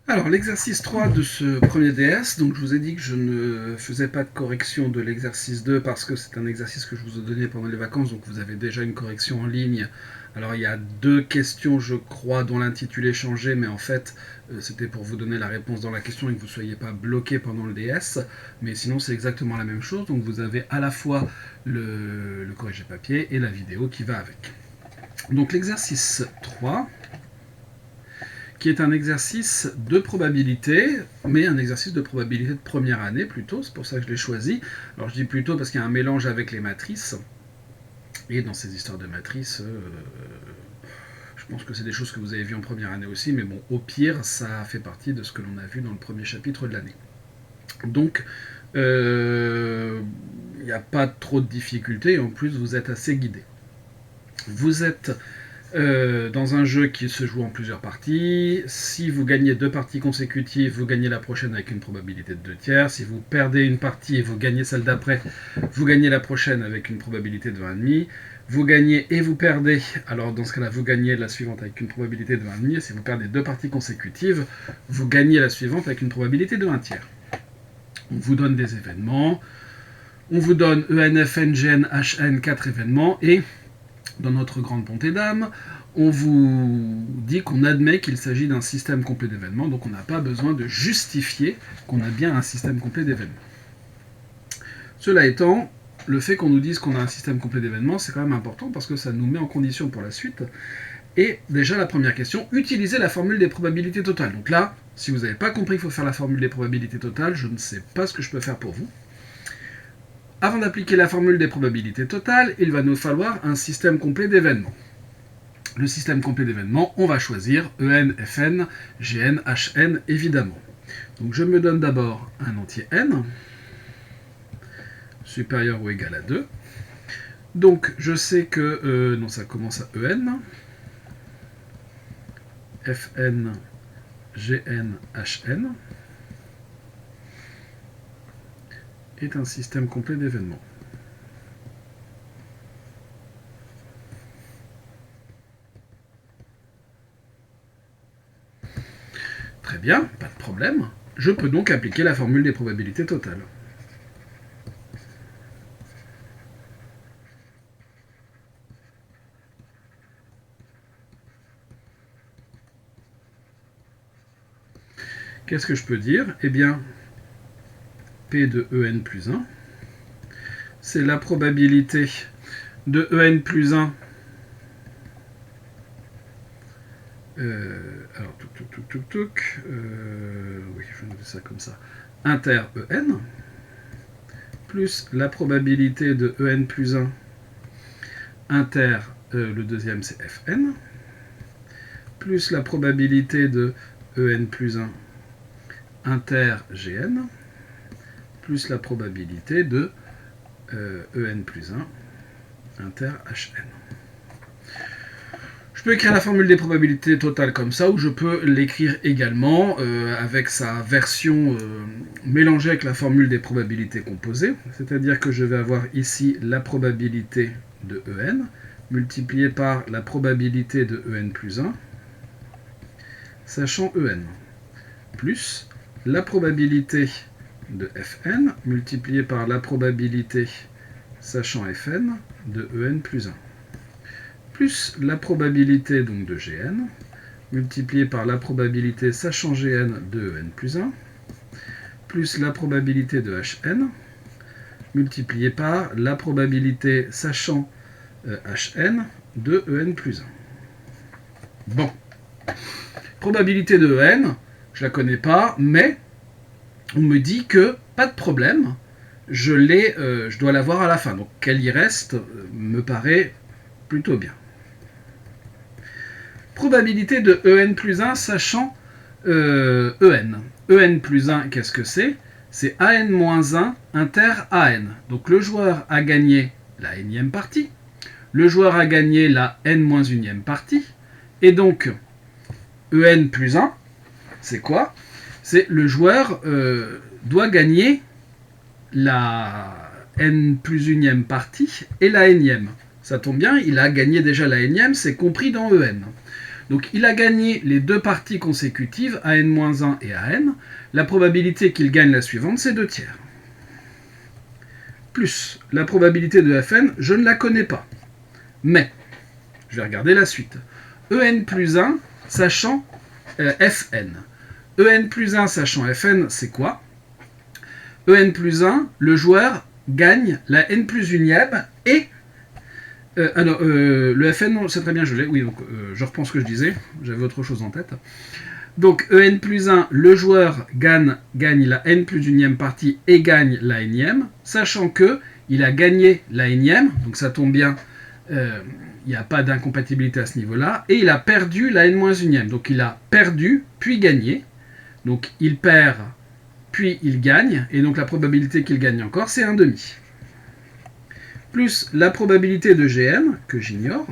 Alors, l'exercice 3 de ce premier DS, donc je vous ai dit que je ne faisais pas de correction de l'exercice 2 parce que c'est un exercice que je vous ai donné pendant les vacances, donc vous avez déjà une correction en ligne. Alors, il y a deux questions, je crois, dont l'intitulé changeait, mais en fait, c'était pour vous donner la réponse dans la question et que vous ne soyez pas bloqué pendant le DS. Mais sinon, c'est exactement la même chose, donc vous avez à la fois le corrigé papier et la vidéo qui va avec. Donc, l'exercice 3, qui est un exercice de probabilité, mais un exercice de probabilité de première année plutôt, c'est pour ça que je l'ai choisi. Alors je dis plutôt parce qu'il y a un mélange avec les matrices, et dans ces histoires de matrices, je pense que c'est des choses que vous avez vues en première année aussi, mais bon, au pire, ça fait partie de ce que l'on a vu dans le premier chapitre de l'année. Donc, il n'y a pas trop de difficultés, et en plus, vous êtes assez guidé. Vous êtes dans un jeu qui se joue en plusieurs parties. Si vous gagnez 2 parties consécutives, vous gagnez la prochaine avec une probabilité de 2 tiers. Si vous perdez une partie et vous gagnez celle d'après, vous gagnez la prochaine avec une probabilité de 20,5. Vous gagnez et vous perdez, alors dans ce cas-là, vous gagnez la suivante avec une probabilité de 20,5. Si vous perdez 2 parties consécutives, vous gagnez la suivante avec une probabilité de 1 tiers. On vous donne des événements. On vous donne EN, FN, GN, HN, 4 événements, et dans notre grande bonté d'âme, on vous dit qu'on admet qu'il s'agit d'un système complet d'événements, donc on n'a pas besoin de justifier qu'on a bien un système complet d'événements. Cela étant, le fait qu'on nous dise qu'on a un système complet d'événements, c'est quand même important parce que ça nous met en condition pour la suite. Et déjà, la première question, utilisez la formule des probabilités totales. Donc là, si vous n'avez pas compris qu'il faut faire la formule des probabilités totales, je ne sais pas ce que je peux faire pour vous. Avant d'appliquer la formule des probabilités totales, il va nous falloir un système complet d'événements. Le système complet d'événements, on va choisir EN, FN, GN, HN, évidemment. Donc je me donne d'abord un entier n, supérieur ou égal à 2. Donc je sais que, non, ça commence à EN, FN, GN, HN est un système complet d'événements. Très bien, pas de problème. Je peux donc appliquer la formule des probabilités totales. Qu'est-ce que je peux dire? Eh bien, P de EN plus 1, c'est la probabilité de EN plus 1. Alors, oui, je vais noter ça comme ça. Inter EN, plus la probabilité de EN plus 1 inter, le deuxième c'est Fn, plus la probabilité de EN plus 1 inter Gn, plus la probabilité de EN plus 1 inter Hn. Je peux écrire la formule des probabilités totales comme ça, ou je peux l'écrire également avec sa version mélangée avec la formule des probabilités composées. C'est-à-dire que je vais avoir ici la probabilité de EN multipliée par la probabilité de EN plus 1, sachant EN, plus la probabilité de Fn multipliée par la probabilité, sachant Fn, de EN plus 1. Plus la probabilité donc de Gn, multipliée par la probabilité sachant Gn de En plus 1, plus la probabilité de Hn, multipliée par la probabilité sachant Hn de En plus 1. Bon. Probabilité de En, je la connais pas, mais on me dit que, pas de problème, je dois l'avoir à la fin. Donc qu'elle y reste me paraît plutôt bien. Probabilité de En plus 1 sachant En. En plus 1, qu'est-ce que c'est? C'est An moins 1 inter An. Donc le joueur a gagné la nème partie, le joueur a gagné la n moins unième partie, et donc En plus 1, c'est quoi? C'est le joueur doit gagner la n plus unième partie et la énième. Ça tombe bien, il a gagné déjà la énième, c'est compris dans En. Donc il a gagné les deux parties consécutives, AN-1 et AN. La probabilité qu'il gagne la suivante, c'est 2 tiers. Plus la probabilité de Fn, je ne la connais pas. Mais, je vais regarder la suite. En plus 1, sachant Fn. En plus 1, sachant Fn, c'est quoi? En plus 1, le joueur gagne la n plus unième et... le Fn, c'est très bien, je l'ai. Oui, donc je reprends ce que je disais. J'avais autre chose en tête. Donc, En plus 1, le joueur gagne la n plus unième partie et gagne la énième, sachant que il a gagné la énième, donc ça tombe bien, il n'y a pas d'incompatibilité à ce niveau-là, et il a perdu la n moins unième. Donc, il a perdu, puis gagné. Donc, il perd, puis il gagne, et donc la probabilité qu'il gagne encore, c'est 1,5. Plus la probabilité de Gn, que j'ignore,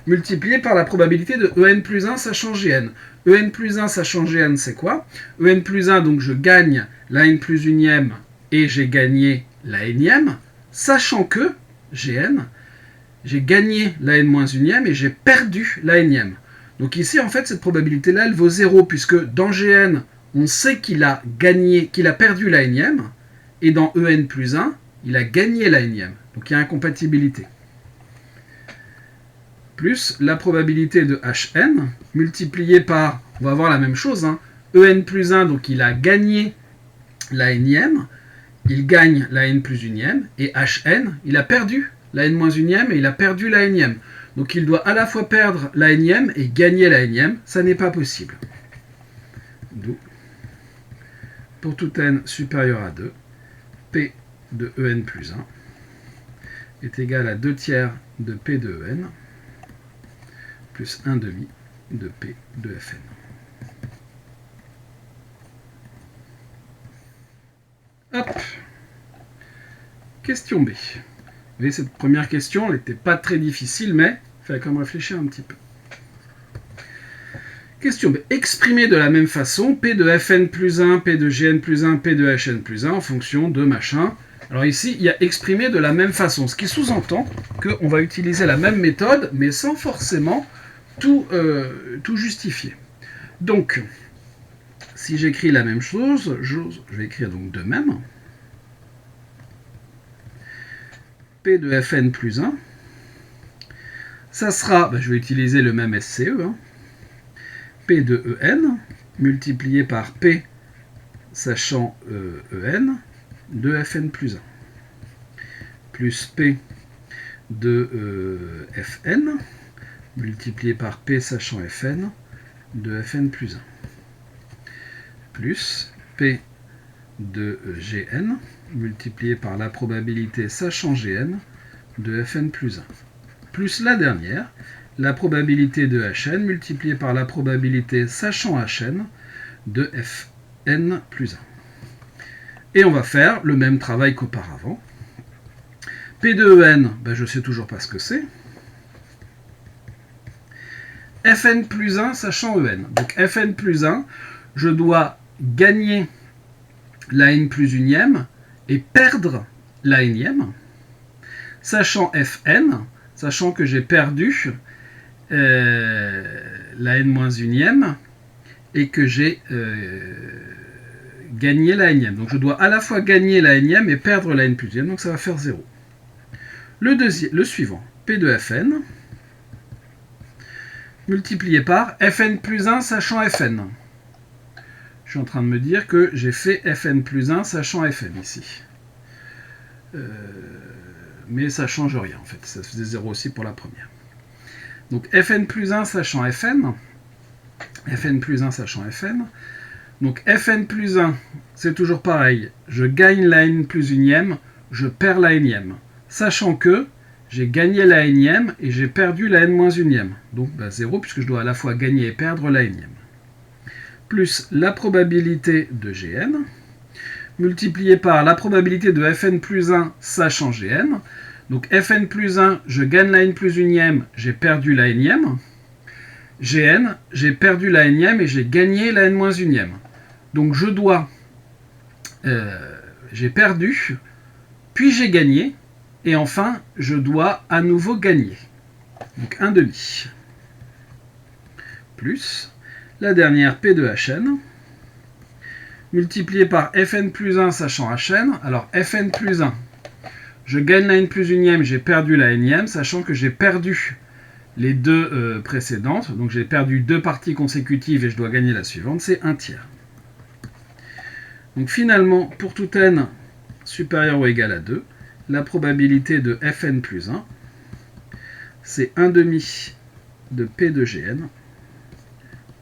multiplié par la probabilité de En plus 1 sachant Gn. En plus 1 sachant Gn, c'est quoi? En plus 1, donc je gagne la n plus unième et j'ai gagné la énième, sachant que Gn, j'ai gagné la n moins unième et j'ai perdu la énième. Donc ici, en fait, cette probabilité-là, elle vaut 0, puisque dans Gn, on sait qu'il a perdu la énième, et dans En plus 1, il a gagné la énième. Donc il y a incompatibilité. Plus la probabilité de Hn, multipliée par, on va avoir la même chose, En plus 1, donc il a gagné la énième, il gagne la n plus unième, et Hn, il a perdu la n moins unième, et il a perdu la énième. Donc il doit à la fois perdre la énième et gagner la énième, ça n'est pas possible. D'où, pour tout n supérieur à 2, P de En plus 1 est égal à 2 tiers de P de En, plus 1,5 de P de Fn. Hop. Question B. Vous voyez, cette première question, elle n'était pas très difficile, mais il fallait quand même réfléchir un petit peu. Question B. Exprimer de la même façon P de Fn plus 1, P de Gn plus 1, P de Hn plus 1 en fonction de machin. Alors ici, il y a exprimé de la même façon, ce qui sous-entend qu'on va utiliser la même méthode, mais sans forcément tout justifier. Donc, si j'écris la même chose, je vais écrire donc de même. P de Fn plus 1. Ça sera, je vais utiliser le même SCE, P de En, multiplié par P, sachant En, de Fn plus 1. Plus P de Fn, multiplié par P sachant Fn, de Fn plus 1. Plus P de Gn, multiplié par la probabilité sachant Gn, de Fn plus 1. Plus la dernière, la probabilité de Hn, multipliée par la probabilité sachant Hn, de Fn plus 1. Et on va faire le même travail qu'auparavant. P de En, je ne sais toujours pas ce que c'est. Fn plus 1 sachant En. Donc Fn plus 1, je dois gagner la n plus unième et perdre la énième. Sachant Fn, sachant que j'ai perdu la n moins unième et que j'ai gagné la énième. Donc je dois à la fois gagner la énième et perdre la n plus unième, donc ça va faire 0. Le suivant, P de Fn, multiplié par Fn plus 1 sachant Fn. Je suis en train de me dire que j'ai fait Fn plus 1 sachant Fn ici. Mais ça ne change rien en fait, ça faisait 0 aussi pour la première. Donc Fn plus 1 sachant Fn, Fn plus 1 sachant Fn, donc Fn plus 1, c'est toujours pareil, je gagne la n plus unième, je perds la énième, sachant que j'ai gagné la énième et j'ai perdu la n moins unième, donc 0 puisque je dois à la fois gagner et perdre la énième. Plus la probabilité de Gn, multiplié par la probabilité de Fn plus 1 sachant Gn. Donc Fn plus 1, je gagne la n plus unième, j'ai perdu la énième. Gn, j'ai perdu la énième et j'ai gagné la n moins unième. Donc je dois, j'ai perdu, puis j'ai gagné, et enfin je dois à nouveau gagner. Donc 1,5. plus la dernière P de Hn, multiplié par Fn plus 1, sachant Hn. Alors Fn plus 1, je gagne la n plus unième, j'ai perdu la nème, sachant que j'ai perdu les deux précédentes. Donc j'ai perdu 2 parties consécutives et je dois gagner la suivante, c'est 1 tiers. Donc finalement, pour tout n supérieur ou égal à 2, la probabilité de Fn plus 1, c'est 1 demi de P de Gn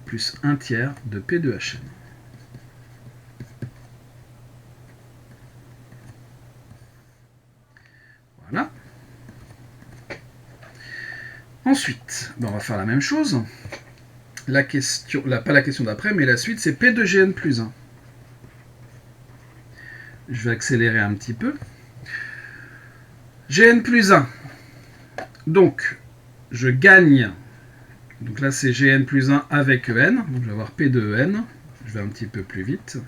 plus 1 tiers de P de Hn. Voilà. Ensuite, on va faire la même chose. La question, pas la question d'après, mais la suite, c'est P de Gn plus 1. Je vais accélérer un petit peu. Gn plus 1. Donc, je gagne. Donc là, c'est Gn plus 1 avec En. Donc, je vais avoir P de En. Je vais un petit peu plus vite.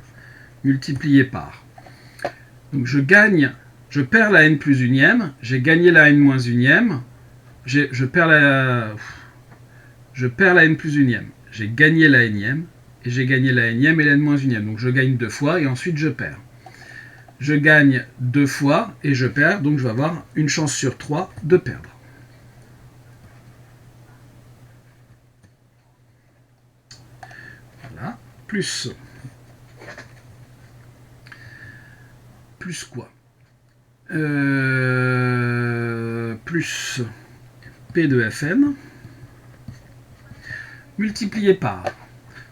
Multiplié par. Donc, je perds la n plus unième. J'ai gagné la n moins unième. Je perds la n plus unième. J'ai gagné la nième. Et j'ai gagné la nième et la n moins unième. Donc, je gagne 2 fois et ensuite, je perds. Je gagne 2 fois et je perds. Donc, je vais avoir une chance sur 3 de perdre. Voilà. Plus quoi plus P de Fn multiplié par.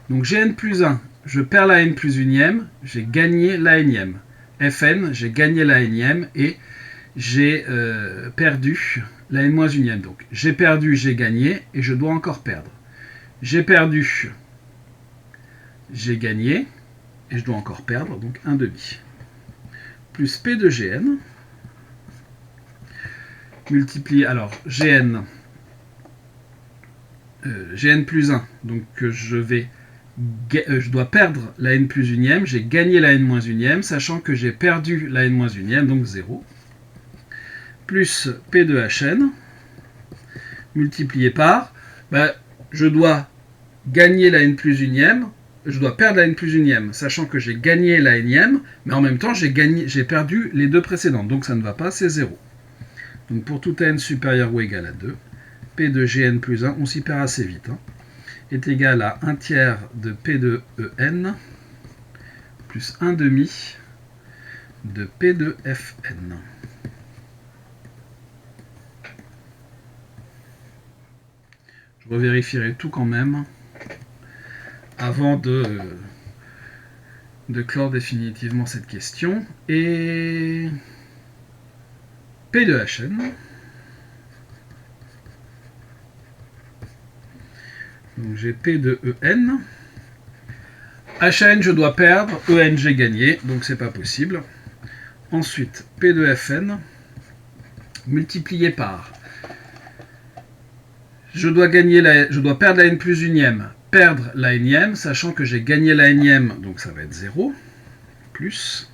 Donc Gn plus 1, je perds la n plus unième, j'ai gagné la nième. Fn, j'ai gagné la nième et j'ai perdu la n moins unième. Donc j'ai perdu, j'ai gagné et je dois encore perdre. J'ai perdu, j'ai gagné et je dois encore perdre, donc 1 demi. Plus P de Gn multiplié, alors Gn plus 1, donc je dois perdre la n plus unième, j'ai gagné la n moins unième, sachant que j'ai perdu la n moins unième, donc 0, plus P de Hn, multiplié par, je dois gagner la n plus unième, je dois perdre la n plus unième, sachant que j'ai gagné la nième, mais en même temps j'ai perdu les deux précédentes, donc ça ne va pas, c'est 0. Donc pour tout n supérieur ou égal à 2, P de Gn plus 1, on s'y perd assez vite, est égal à 1 tiers de P de En plus 1 demi de P de Fn. Je revérifierai tout quand même avant de clore définitivement cette question. Et P de Hn. Donc j'ai P de En. Hn, je dois perdre. En, j'ai gagné. Donc c'est pas possible. Ensuite, P de Fn multiplié par. Je dois perdre la n plus unième. Perdre la nième, sachant que j'ai gagné la nième, donc ça va être 0. Plus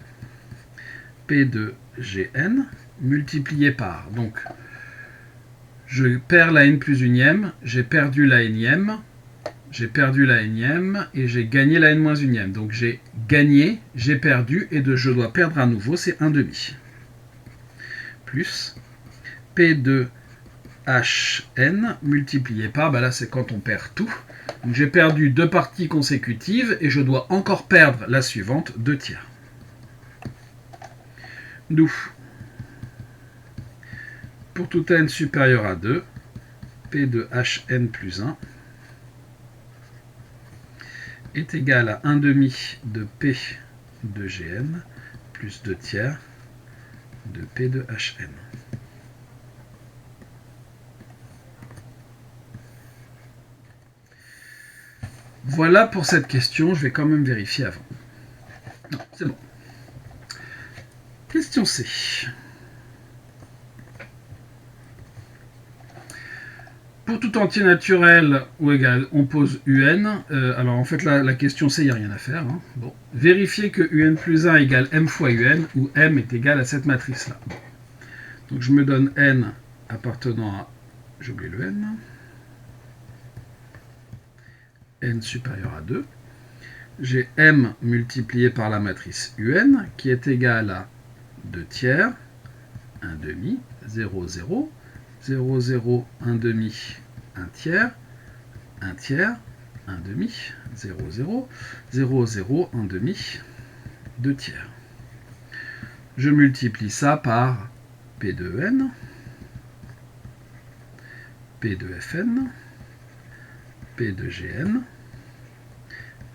P de Gn multiplié par. Donc, je perds la n plus unième, j'ai perdu la nième, et j'ai gagné la n moins unième. Donc j'ai gagné, j'ai perdu, et je dois perdre à nouveau, c'est 1 demi. Plus P de Hn multiplié par, là c'est quand on perd tout. Donc j'ai perdu 2 parties consécutives, et je dois encore perdre la suivante, 2 tiers. D'où, pour tout n supérieur à 2, P de Hn plus 1 est égal à 1 demi de P de Gn plus 2 tiers de P de Hn. Voilà pour cette question, je vais quand même vérifier avant. Non, c'est bon. Question C. Pour tout entier naturel ou égal, on pose UN. Alors en fait, la question C, il n'y a rien à faire. Bon. Vérifier que UN plus 1 égale M fois UN, où M est égal à cette matrice-là. Donc je me donne N appartenant à... J'ai oublié le N. n supérieur à 2. J'ai m multiplié par la matrice un qui est égale à 2 tiers, 1 demi, 0, 0, 0, 0, 1 demi, 1 tiers, 1 tiers, 1 demi, 0, 0, 0, 0, 1 demi, 2 tiers. Je multiplie ça par P de n, P de Fn, P de Gn,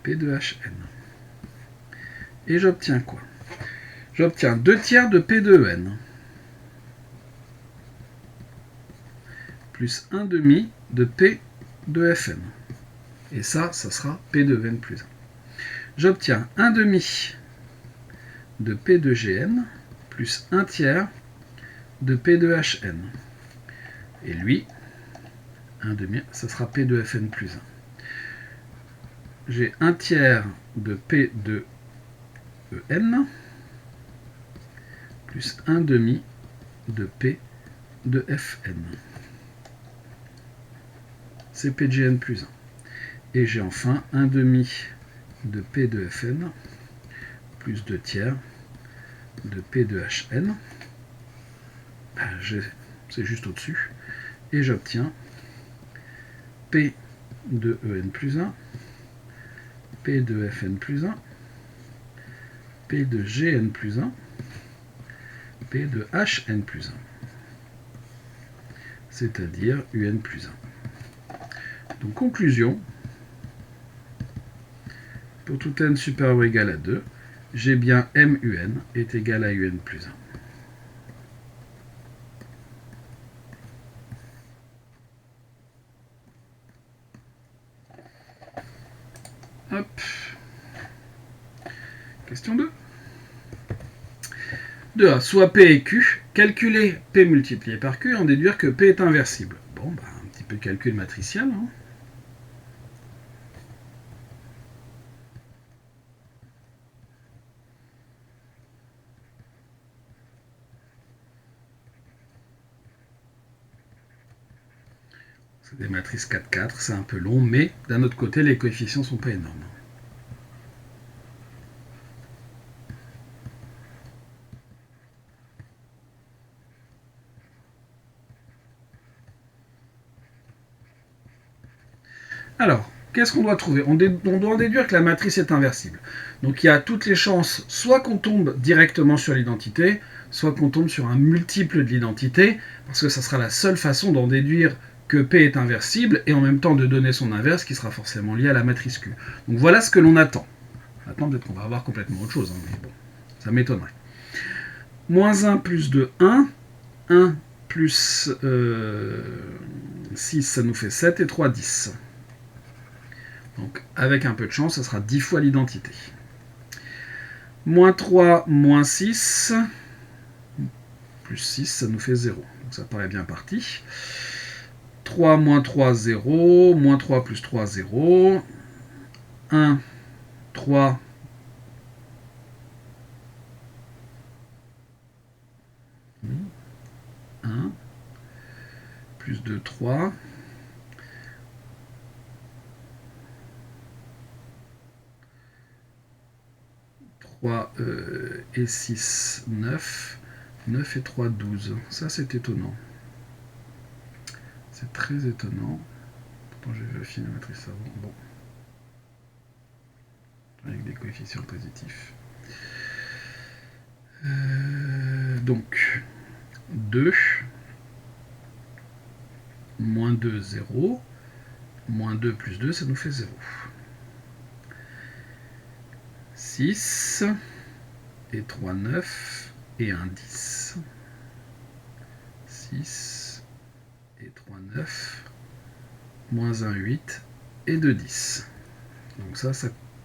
P de Hn. Et j'obtiens quoi? J'obtiens 2 tiers de P de n, plus 1 demi de P de Fn. Et ça sera P de n plus 1. J'obtiens 1 demi de P de Gn, plus 1 tiers de P de Hn. Et lui, 1 demi, ça sera P de Fn plus 1. J'ai 1 tiers de P de En, plus 1 demi de P de Fn. C'est P de Gn plus 1. Et j'ai enfin 1 demi de P de Fn, plus 2 tiers de P de Hn. C'est juste au-dessus. Et j'obtiens P de En plus 1, P de Fn plus 1, P de Gn plus 1, P de Hn plus 1. C'est-à-dire Un plus 1. Donc conclusion, pour tout n supérieur ou égal à 2, j'ai bien MUN est égal à UN plus 1. Hop. Question 2. 2A, soit P et Q, calculer P multiplié par Q et en déduire que P est inversible. Bon, bah, un petit peu de calcul matriciel. Hein. C'est des matrices 4-4, c'est un peu long, mais d'un autre côté, les coefficients ne sont pas énormes. Alors, qu'est-ce qu'on doit trouver? On doit en déduire que la matrice est inversible. Donc il y a toutes les chances, soit qu'on tombe directement sur l'identité, soit qu'on tombe sur un multiple de l'identité, parce que ça sera la seule façon d'en déduire que P est inversible, et en même temps de donner son inverse, qui sera forcément lié à la matrice Q. Donc voilà ce que l'on attend. Maintenant, peut-être qu'on va avoir complètement autre chose, hein, mais bon, ça m'étonnerait. Moins 1 plus 2, 1. 1 plus 6, ça nous fait 7, et 3, 10. Donc, avec un peu de chance, ça sera 10 fois l'identité. Moins 3, moins 6, plus 6, ça nous fait 0. Donc, ça paraît bien parti. 3, moins 3, 0. Moins 3 plus 3, 0. 1, 3. Plus 2, 3. 3 et 6, 9. 9 et 3, 12. Ça, c'est étonnant. C'est très étonnant. Pourtant, j'ai vérifié la matrice avant. Bon. Avec des coefficients positifs. Donc, 2. Moins 2, 0. Moins 2 plus 2, ça nous fait 0. 6 et 3, 9 et 1, 10. 6 et 3, 9. Moins 1, 8 et 2, 10. Donc ça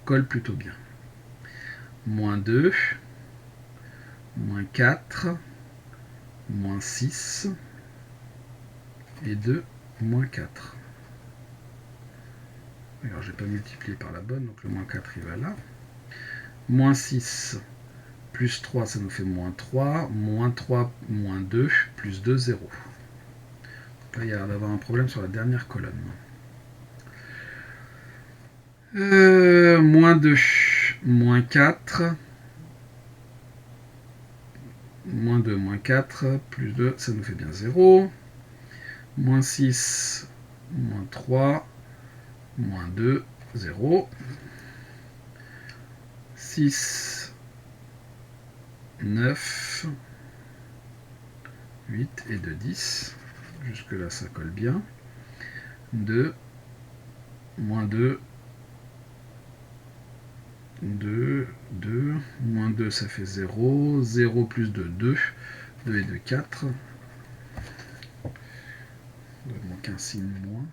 colle plutôt bien. Moins 2, moins 4, moins 6 et 2, moins 4. Alors, j'ai pas multiplié par la bonne, donc le moins 4 il va là. Moins 6 plus 3, ça nous fait moins 3. Moins 3, moins 2, plus 2, 0. Donc là, il y a l'air d'avoir un problème sur la dernière colonne. Moins 2, moins 4. Moins 2, moins 4, plus 2, ça nous fait bien 0. Moins 6, moins 3, moins 2, 0. 6, 9, 8 et 2, 10. Jusque là, ça colle bien. 2, moins 2, 2, 2, moins 2, ça fait 0. 0 plus 2, 2. 2 et 2, 4. Il manque un signe moins.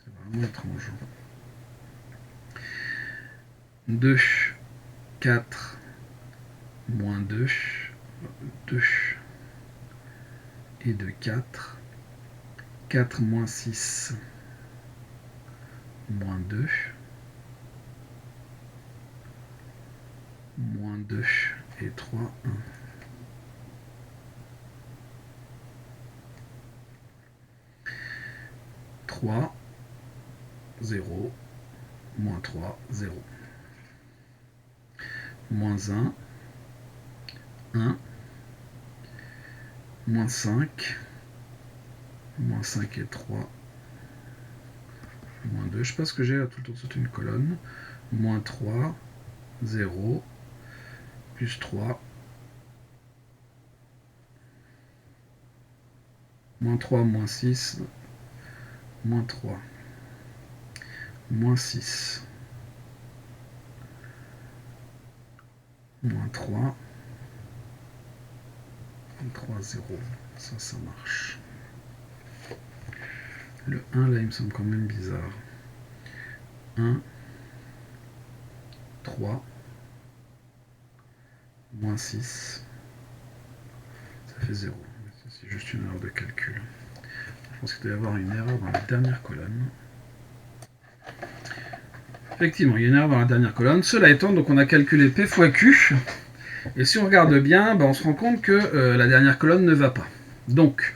C'est vraiment étrange. 2, 4, moins 2, 2 et 2, 4. 4 moins 6, moins 2. Moins 2 et 3, 1. 3, 0, moins 3, 0. Moins 1, 1, moins 5, moins 5 et 3, moins 2, je sais pas ce que j'ai là tout autour de une colonne, moins 3, 0, plus 3, moins 3, moins 6, moins 3, moins 6, moins 3, 3, 0, ça marche. Le 1 là il me semble quand même bizarre. 1, 3, moins 6, ça fait 0. C'est juste une erreur de calcul. Je pense qu'il doit y avoir une erreur dans la dernière colonne. Effectivement, il y a une erreur dans la dernière colonne. Cela étant, donc on a calculé P fois Q. Et si on regarde bien, on se rend compte que la dernière colonne ne va pas. Donc,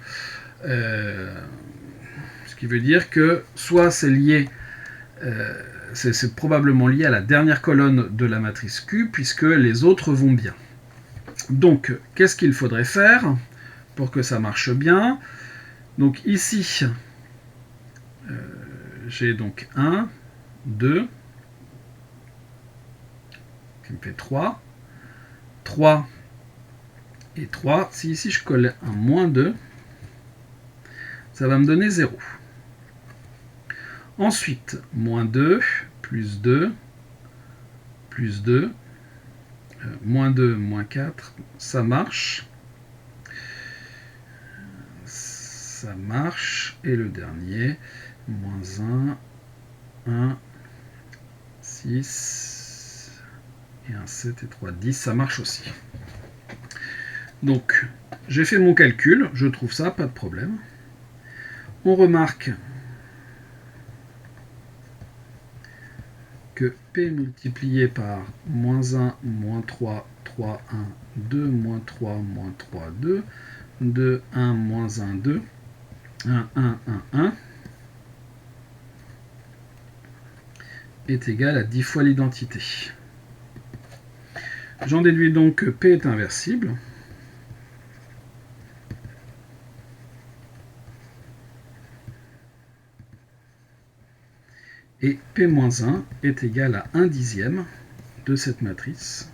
ce qui veut dire que soit c'est lié, c'est probablement lié à la dernière colonne de la matrice Q, puisque les autres vont bien. Donc, qu'est-ce qu'il faudrait faire pour que ça marche bien? Donc ici, j'ai donc 1, 2, qui me fait 3, 3 et 3. Si ici je colle un moins 2, ça va me donner 0. Ensuite, moins 2, plus 2, plus 2, moins 2, moins 4, ça marche. Ça marche. Et le dernier, moins 1, 1, 6, et un 7 et 3, 10, ça marche aussi. Donc, j'ai fait mon calcul, je trouve ça, pas de problème. On remarque que P multiplié par moins 1, moins 3, 3, 1, 2, moins 3, moins 3, 2, 2, 1, moins 1, 2, 1, 1, 1, 1, est égal à 10 fois l'identité. J'en déduis donc que P est inversible. Et P-1 est égal à 1 dixième de cette matrice.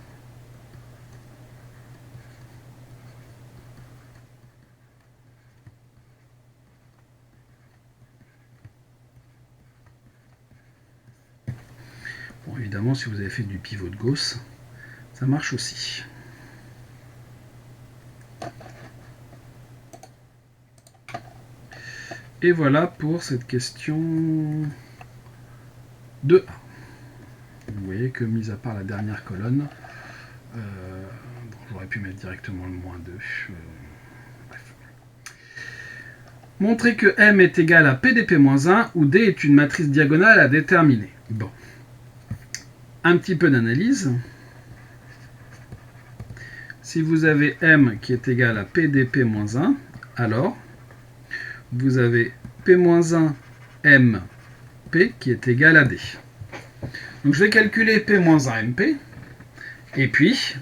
Bon, évidemment, si vous avez fait du pivot de Gauss, ça marche aussi. Et voilà pour cette question 2A. Vous voyez que, mis à part la dernière colonne, j'aurais pu mettre directement le moins 2. Bref. Montrer que M est égal à P de P-1, où D est une matrice diagonale à déterminer. Bon. Un petit peu d'analyse. Si vous avez M qui est égal à P de P-1, alors vous avez P-1 M P qui est égal à D. Donc je vais calculer P moins 1 MP. Et puis,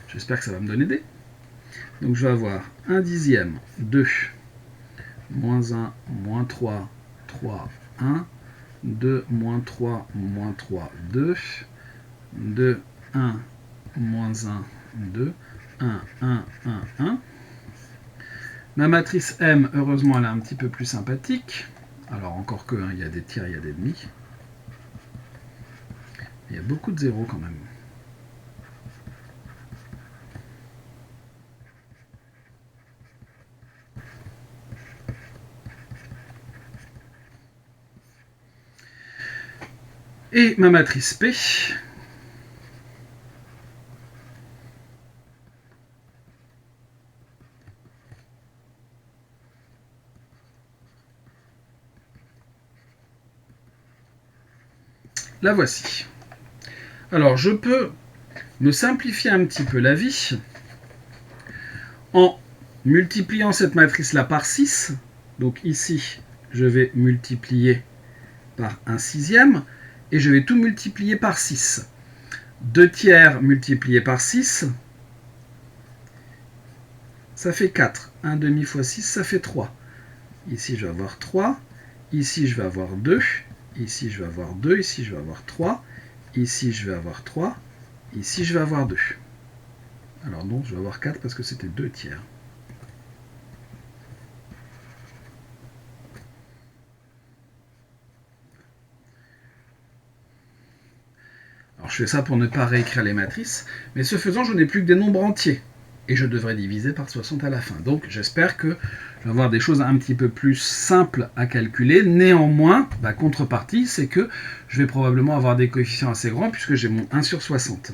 j'espère que ça va me donner D. Donc je vais avoir 1 dixième, 2, moins 1, moins 3, 3, 1, 2, moins 3, 2, 2, 1, moins 1, 2, 1, 1, 1, 1. Ma matrice M, heureusement, elle est un petit peu plus sympathique. Alors encore que, il y a des tiers, il y a des demi. Il y a beaucoup de zéros quand même. Et ma matrice P, la voici. Alors je peux me simplifier un petit peu la vie en multipliant cette matrice-là par 6. Donc ici, je vais multiplier par 1 sixième et je vais tout multiplier par 6. 2 tiers multiplié par 6, ça fait 4. 1 demi fois 6, ça fait 3. Ici, je vais avoir 3. Ici, je vais avoir 2. Ici, je vais avoir 2. Ici, je vais avoir 3. Ici, je vais avoir 3. Ici, je vais avoir 2. Alors non, je vais avoir 4 parce que c'était 2 tiers. Alors je fais ça pour ne pas réécrire les matrices, mais ce faisant, je n'ai plus que des nombres entiers. Et je devrais diviser par 60 à la fin. Donc j'espère que je vais avoir des choses un petit peu plus simples à calculer. Néanmoins, la contrepartie, c'est que je vais probablement avoir des coefficients assez grands puisque j'ai mon 1 sur 60.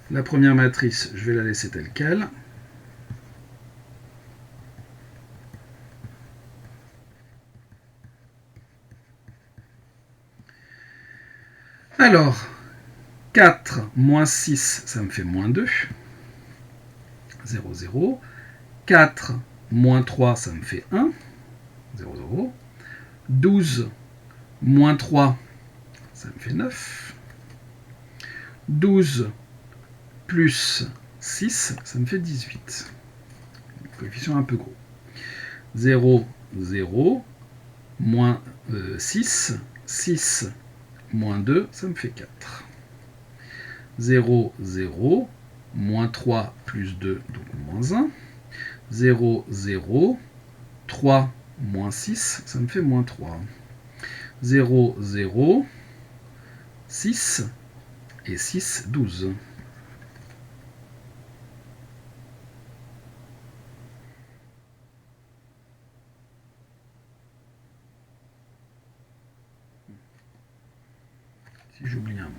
La première matrice, je vais la laisser telle quelle. Alors, 4 moins 6, ça me fait moins 2. 0, 0. 4 moins 3, ça me fait 1. 0, 0. 12 moins 3, ça me fait 9. 12 plus 6, ça me fait 18. Coefficient un peu gros. 0, 0, moins 6, 6 moins 2, ça me fait 4. 0, 0, moins 3 plus 2, donc moins 1. 0, 0, 3 moins 6, ça me fait moins 3. 0, 0, 6 et 6, 12. Si j'oublie un mot.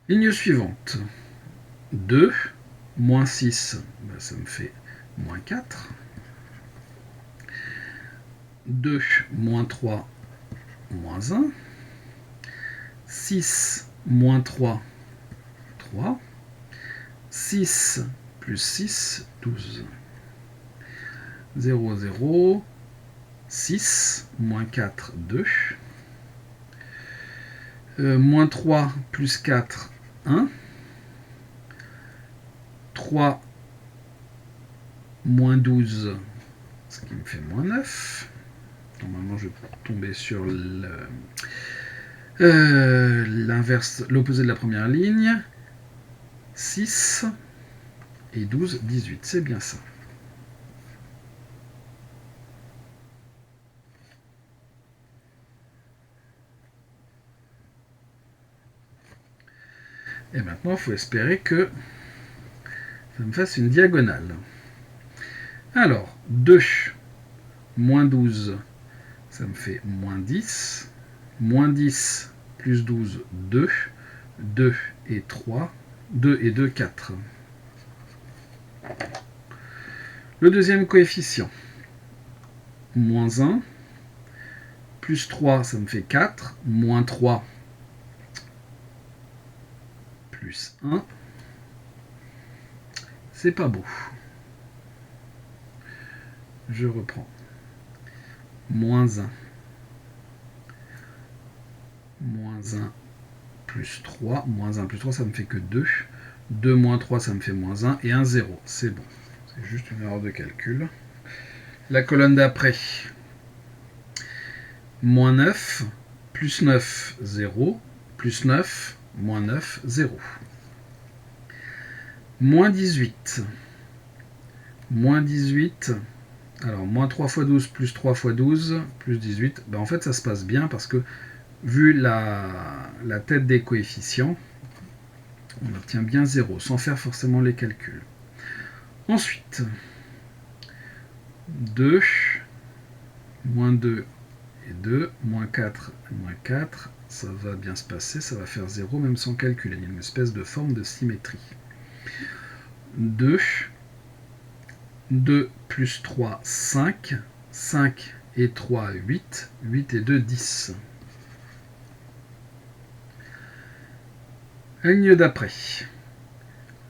Ligne suivante. 2 moins 6, ça me fait moins 4. 2 moins 3, moins 1. 6 moins 3, 3. 6 plus 6, 12. 0, 0, 6, moins 4, 2. Moins 3 plus 4, 1. 3 moins 12, ce qui me fait moins 9. Normalement, je vais tomber sur l'inverse, l'opposé de la première ligne. 6 et 12, 18. C'est bien ça. Et maintenant, il faut espérer que ça me fasse une diagonale. Alors, 2 moins 12, ça me fait moins 10. Moins 10 plus 12, 2. 2 et 3. 2 et 2, 4. Le deuxième coefficient, moins 1. Plus 3, ça me fait 4. Moins 3, plus 1. C'est pas beau. je reprends. Moins 1. Moins 1 plus 3. Moins 1 plus 3, ça me fait que 2. 2 moins 3, ça me fait moins 1. Et un 0, c'est bon. C'est juste une erreur de calcul. La colonne d'après. Moins 9, plus 9, 0. Plus 9, moins 9, 0. Moins 18. Moins 18. Alors, moins 3 fois 12 plus 3 fois 12 plus 18. Ben, en fait, ça se passe bien parce que, vu la tête des coefficients, on obtient bien 0, sans faire forcément les calculs. Ensuite, 2, moins 2 et 2, moins 4 et moins 4, ça va bien se passer, ça va faire 0 même sans calculer. Il y a une espèce de forme de symétrie. 2, 2 plus 3, 5, 5 et 3, 8, 8 et 2, 10. La ligne d'après.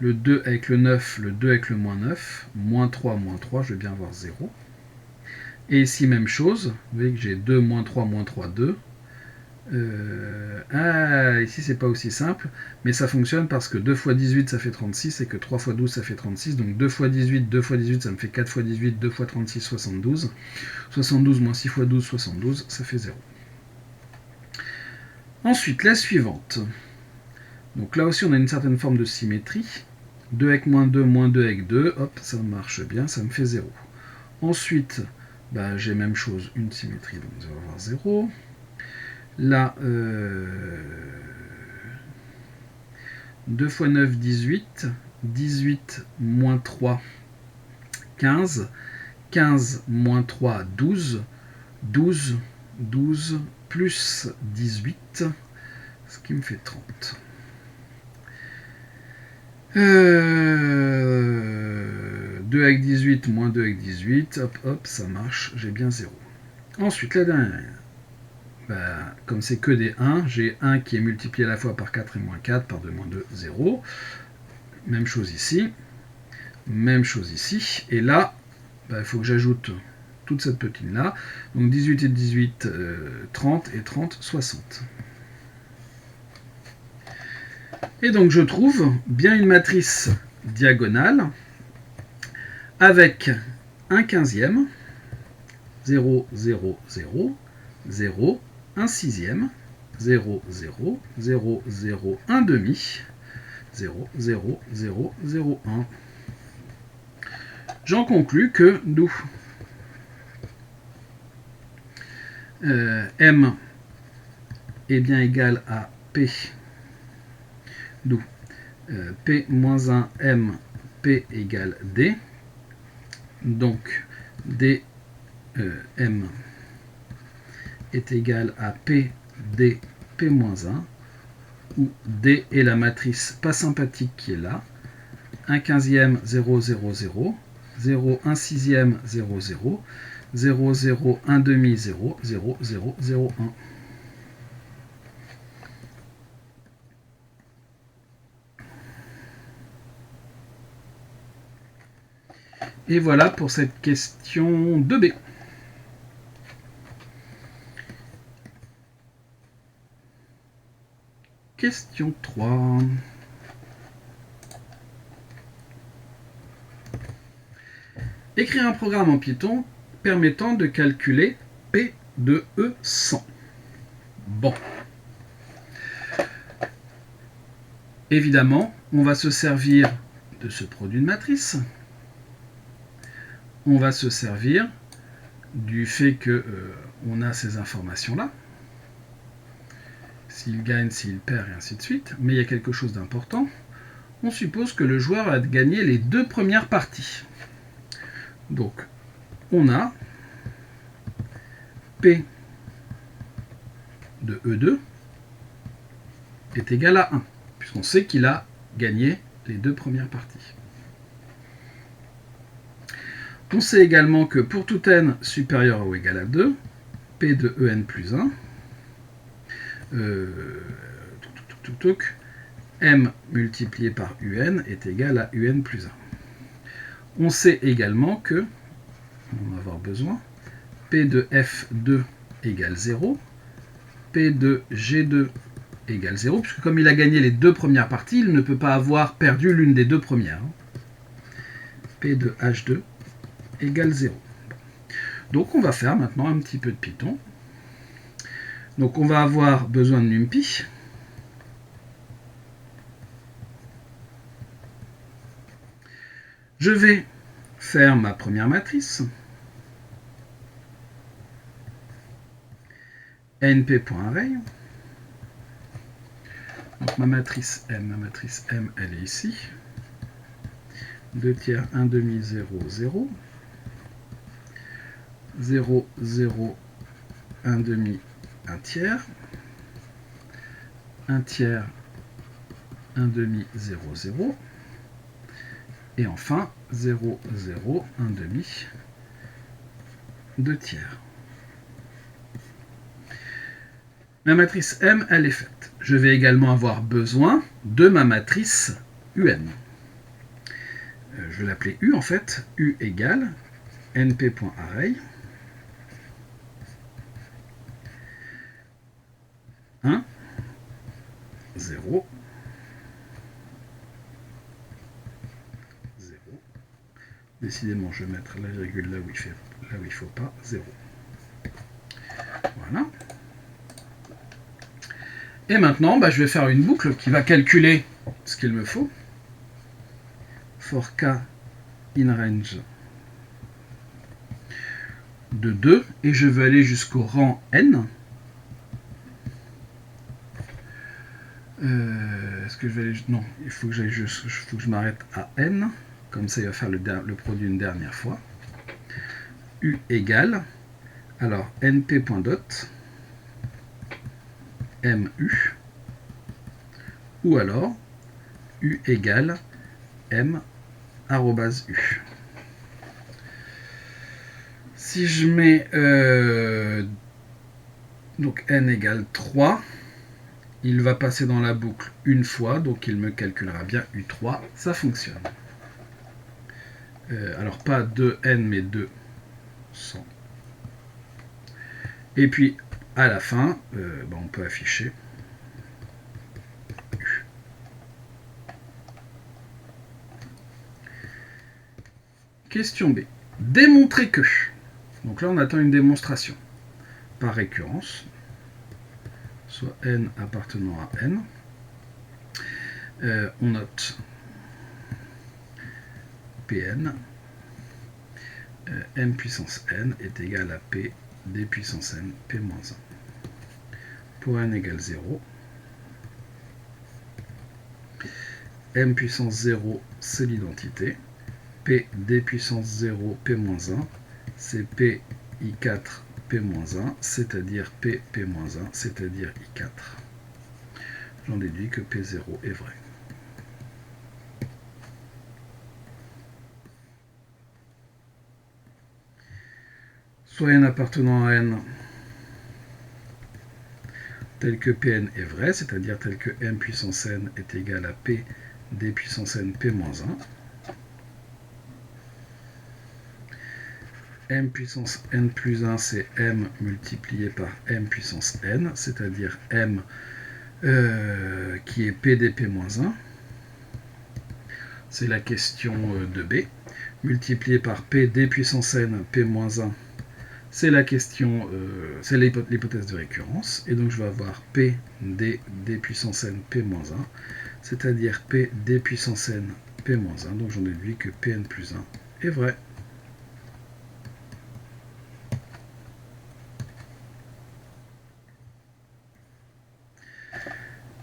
Le 2 avec le 9, le 2 avec le moins 9, moins 3, je vais bien avoir 0. Et ici, même chose, vous voyez que j'ai 2, moins 3, 2. Ici, c'est pas aussi simple, mais ça fonctionne parce que 2 fois 18, ça fait 36, et que 3 fois 12, ça fait 36. Donc 2 fois 18, 2 fois 18, ça me fait 4 fois 18, 2 fois 36, 72. 72 moins 6 fois 12, 72, ça fait 0. Ensuite, la suivante. Donc là aussi, on a une certaine forme de symétrie. 2 avec moins 2 avec 2, hop, ça marche bien, ça me fait 0. Ensuite, bah, j'ai même chose, une symétrie, donc on va avoir 0. Là, 2 fois 9, 18. 18 moins 3, 15. 15 moins 3, 12. 12, 12 plus 18, ce qui me fait 30. 2 avec 18, moins 2 avec 18, hop, hop, ça marche, j'ai bien 0. Ensuite, la dernière. Bah, comme c'est que des 1, j'ai 1 qui est multiplié à la fois par 4 et moins 4, par 2, moins 2, 0. Même chose ici. Même chose ici. Et là, il faut que j'ajoute toute cette petite ligne-là. Donc 18 et 18, 30, et 30, 60. Et donc je trouve bien une matrice diagonale avec un quinzième, 0, 0, 0, 0, un sixième, 0, 0, 0, 0, un demi, 0, 0, 0, 0, 1. J'en conclus que nous, M est bien égal à P, d'où P moins 1 M, P égale D. Donc D M est égal à P D P moins 1, où D est la matrice pas sympathique qui est là. 1 quinzième 0, 0, 0, 0, 1 sixième 0, 0, 0, 0, 1 demi 0, 0, 0, 0, 1. Et voilà pour cette question 2B. Question 3. Écrire un programme en Python permettant de calculer P de E100. Bon. Évidemment, on va se servir de ce produit de matrice. On va se servir du fait qu'on a ces informations-là. S'il gagne, s'il perd, et ainsi de suite. Mais il y a quelque chose d'important. On suppose que le joueur a gagné les 2 premières parties. Donc, on a P de E2 est égal à 1, puisqu'on sait qu'il a gagné les 2 premières parties. On sait également que pour tout n supérieur ou égal à 2, P de En plus 1, M multiplié par UN est égal à UN plus 1. On sait également que on va avoir besoin. P de F2 égale 0. P de G2 égale 0, puisque comme il a gagné les deux premières parties, il ne peut pas avoir perdu l'une des deux premières. P de H2 égale 0. Donc on va faire maintenant un petit peu de Python. Donc on va avoir besoin de NumPy. Je vais faire ma première matrice. np.array. Donc ma matrice M, elle est ici. 2 tiers, 1 demi, 0, 0. 0, 0, 1 demi, 1 tiers. 1 tiers, 1 demi, 0, 0. Et enfin, 0, 0, 1 demi, 2 tiers. Ma matrice M, elle est faite. Je vais également avoir besoin de ma matrice UN. Je vais l'appeler U en fait. U égale np.array 1, 0, 0. Décidément, je vais mettre la virgule là où il ne faut pas, 0. Voilà. Et maintenant, je vais faire une boucle qui va calculer ce qu'il me faut. For k in range de 2, et je vais aller jusqu'au rang n. Est-ce que je vais aller... Non, il faut que je m'arrête à n. Comme ça, il va faire le produit une dernière fois. U égale, alors np.dot mu, ou alors U égale m arrobase u. Si je mets donc n égale 3, il va passer dans la boucle une fois, donc il me calculera bien U3, ça fonctionne. Alors pas 2n, mais 200. Et puis, à la fin, on peut afficher U. Question B. Démontrer que. Donc là, on attend une démonstration par récurrence, soit n appartenant à n. On note Pn, m puissance n est égal à P d puissance n, P-1. Pour n égale 0, m puissance 0, c'est l'identité. P d puissance 0, P-1, c'est P I4, P-1, c'est-à-dire P, P-1, c'est-à-dire I4. J'en déduis que P0 est vrai. Soit n appartenant à n tel que Pn est vrai, c'est-à-dire tel que m puissance n est égal à P d puissance n P-1. M puissance n plus 1, c'est m multiplié par m puissance n, c'est-à-dire m qui est P d P-1. C'est la question de B. Multiplié par P d puissance n P-1, c'est la question, c'est l'hypothèse de récurrence. Et donc je vais avoir P d puissance n P-1, c'est-à-dire P d puissance n P-1. Donc j'en déduis que Pn plus 1 est vrai.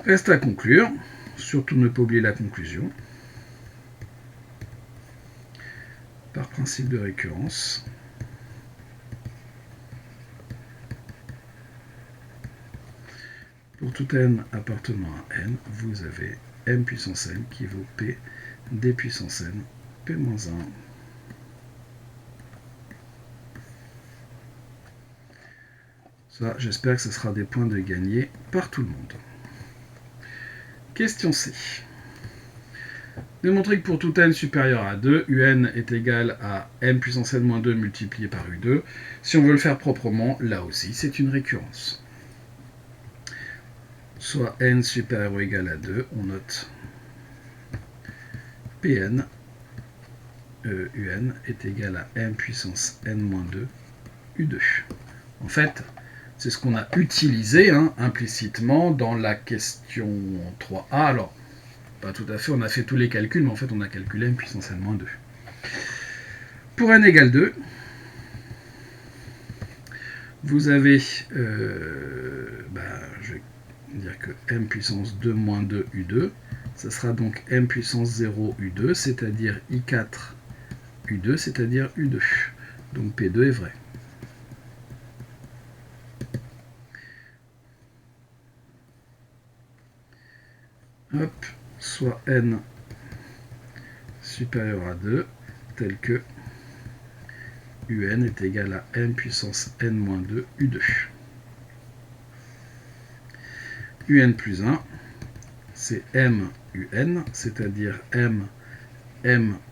Reste à conclure. Surtout ne pas oublier la conclusion. Par principe de récurrence, pour tout n appartenant à n, vous avez m puissance n qui vaut P d puissance n P-1. Ça, j'espère que ce sera des points de gagner par tout le monde. Question C. Démontrer que pour tout n supérieur à 2, un est égal à m puissance n-2 multiplié par u2. Si on veut le faire proprement, là aussi, c'est une récurrence. Soit n supérieur ou égal à 2, on note Pn, un est égal à m puissance n-2 u2. En fait, c'est ce qu'on a utilisé implicitement dans la question 3a. Alors, pas tout à fait, on a fait tous les calculs, mais en fait, on a calculé m puissance n-2. Pour n égale 2, vous avez, je vais dire que m puissance 2 moins 2 u2, ça sera donc m puissance 0 u2, c'est-à-dire i4 u2, c'est-à-dire u2. Donc P2 est vrai. Hop, soit n supérieur à 2, tel que un est égal à m puissance n-2 u2. un plus 1, c'est m un, c'est-à-dire m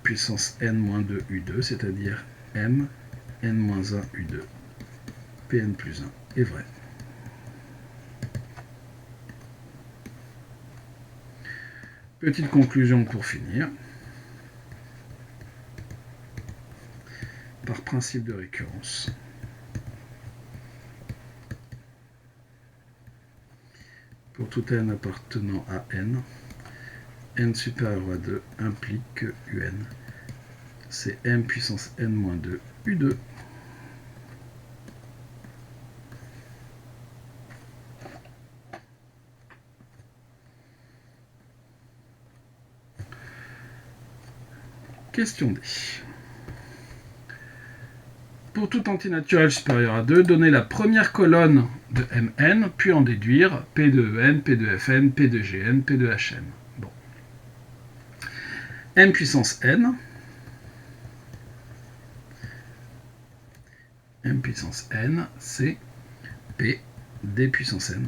puissance n-2 u2, c'est-à-dire m n-1 u2. Pn plus 1 est vrai. Petite conclusion pour finir. Par principe de récurrence. Pour tout n appartenant à n supérieur à 2 implique que un, c'est m puissance n-2 u2. Question D. Pour tout entier naturel supérieur à 2, donner la première colonne de Mn, puis en déduire P de En, P de Fn, P de Gn, P de Hn. Bon. M puissance n, M puissance n, c'est P D puissance n,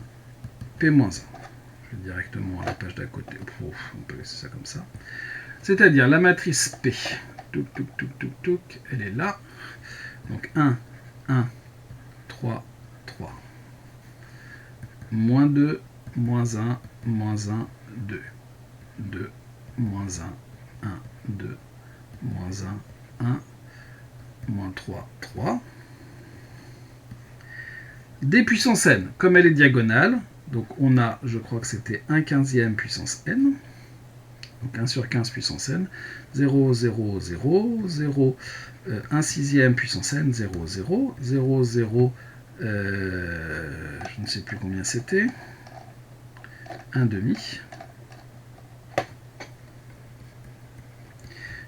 P moins 1. Je vais directement à la page d'à côté. On peut laisser ça comme ça. C'est-à-dire la matrice P, elle est là. Donc 1, 1, 3, 3. Moins 2, moins 1, moins 1, 2. 2, moins 1, 1, 2, moins 1, 1, moins 3, 3. D puissance n, comme elle est diagonale, donc on a, je crois que c'était 1/15e puissance n, donc 1 sur 15 puissance n, 0, 0, 0, 0, 1 sixième puissance n, 0, 0, 0, 0, je ne sais plus combien c'était, 1 demi,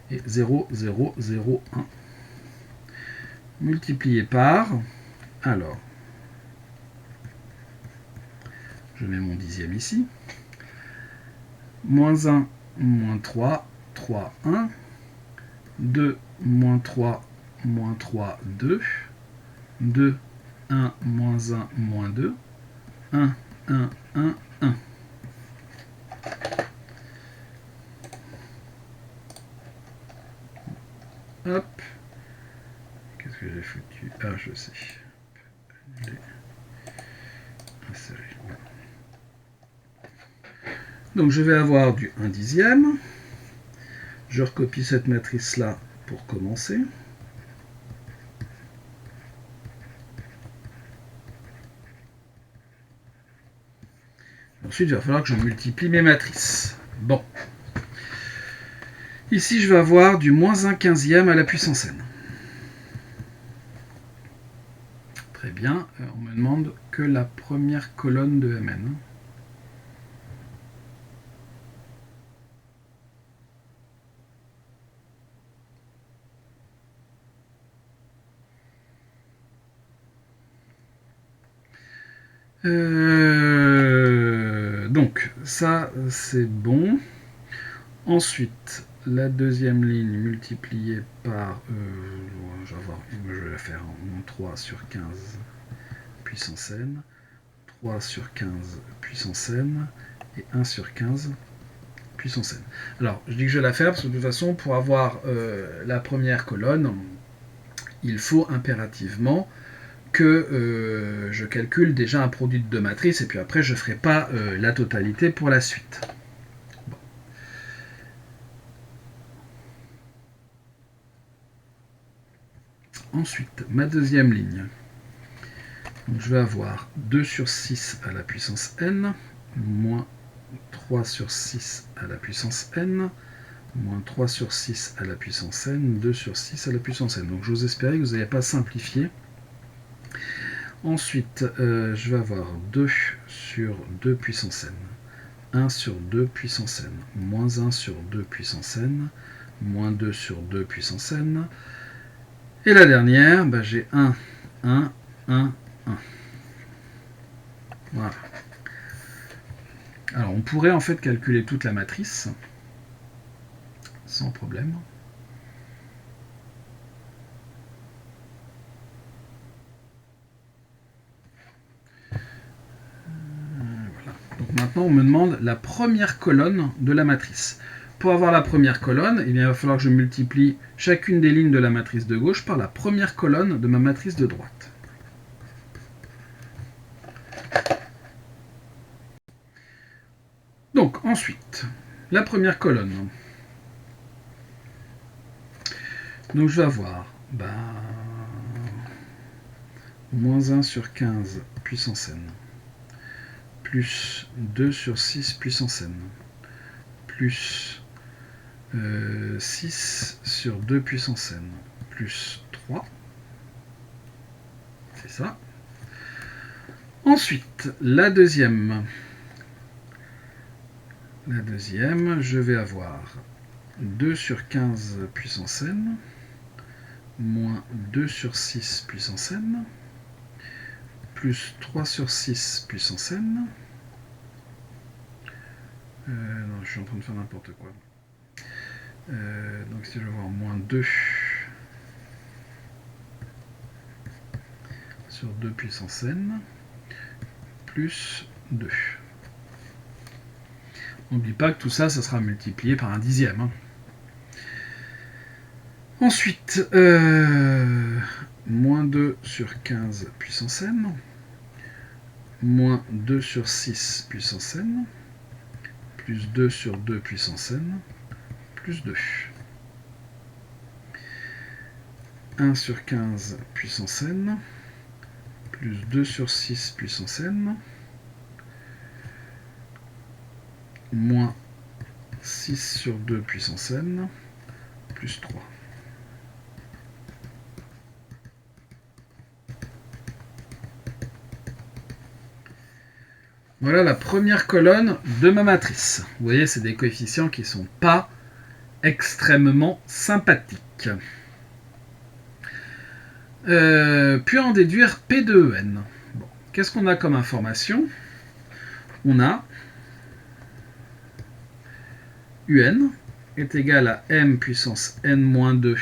et 0, 0, 0, 1, multiplié par, alors, je mets mon dixième ici, moins 1, moins 3, 3, 1, 2, moins 3, 2, 2, 1, moins 1, moins 2, 1, 1, 1, 1. Hop. Qu'est-ce que j'ai foutu? Ah, je sais. Insérer. Donc je vais avoir du 1 dixième. Je recopie cette matrice-là pour commencer. Ensuite, il va falloir que je multiplie mes matrices. Bon. Ici, je vais avoir du moins 1 quinzième à la puissance n. Très bien. On me demande que la première colonne de Mn. Donc, ça, c'est bon. Ensuite, la deuxième ligne multipliée par... je vais la faire en 3 sur 15 puissance n, 3 sur 15 puissance n, et 1 sur 15 puissance n. Alors, je dis que je vais la faire parce que de toute façon, pour avoir la première colonne, il faut impérativement que je calcule déjà un produit de deux matrices, et puis après, je ne ferai pas la totalité pour la suite. Bon. Ensuite, ma deuxième ligne. Donc, je vais avoir 2 sur 6 à la puissance n, moins 3 sur 6 à la puissance n, moins 3 sur 6 à la puissance n, 2 sur 6 à la puissance n. Donc j'ose espérer que vous n'avez pas simplifié. Ensuite, je vais avoir 2 sur 2 puissance n, 1 sur 2 puissance n, moins 1 sur 2 puissance n, moins 2 sur 2 puissance n. Et la dernière, bah, j'ai 1, 1, 1, 1. Voilà. Alors on pourrait en fait calculer toute la matrice sans problème. Voilà. Donc maintenant on me demande la première colonne de la matrice. Pour avoir la première colonne, eh bien, il va falloir que je multiplie chacune des lignes de la matrice de gauche par la première colonne de ma matrice de droite. Donc ensuite, la première colonne. Donc je vais avoir moins 1 sur 15 puissance n, plus 2 sur 6 puissance n, plus 6 sur 2 puissance n, plus 3. C'est ça. Ensuite, la deuxième, je vais avoir 2 sur 15 puissance n, moins 2 sur 6 puissance n, plus 3 sur 6 puissance n. Non, je suis en train de faire n'importe quoi. Donc si je vais avoir moins 2 sur 2 puissance n, plus 2. N'oublie pas que tout ça, ça sera multiplié par un dixième. Ensuite, moins 2 sur 15 puissance n, moins 2 sur 6 puissance n, plus 2 sur 2 puissance n, plus 2. 1 sur 15 puissance n, plus 2 sur 6 puissance n, moins 6 sur 2 puissance n, plus 3. Voilà la première colonne de ma matrice. Vous voyez, c'est des coefficients qui ne sont pas extrêmement sympathiques. Puis en déduire P de En. Bon. Qu'est-ce qu'on a comme information? On a UN est égal à M puissance N-2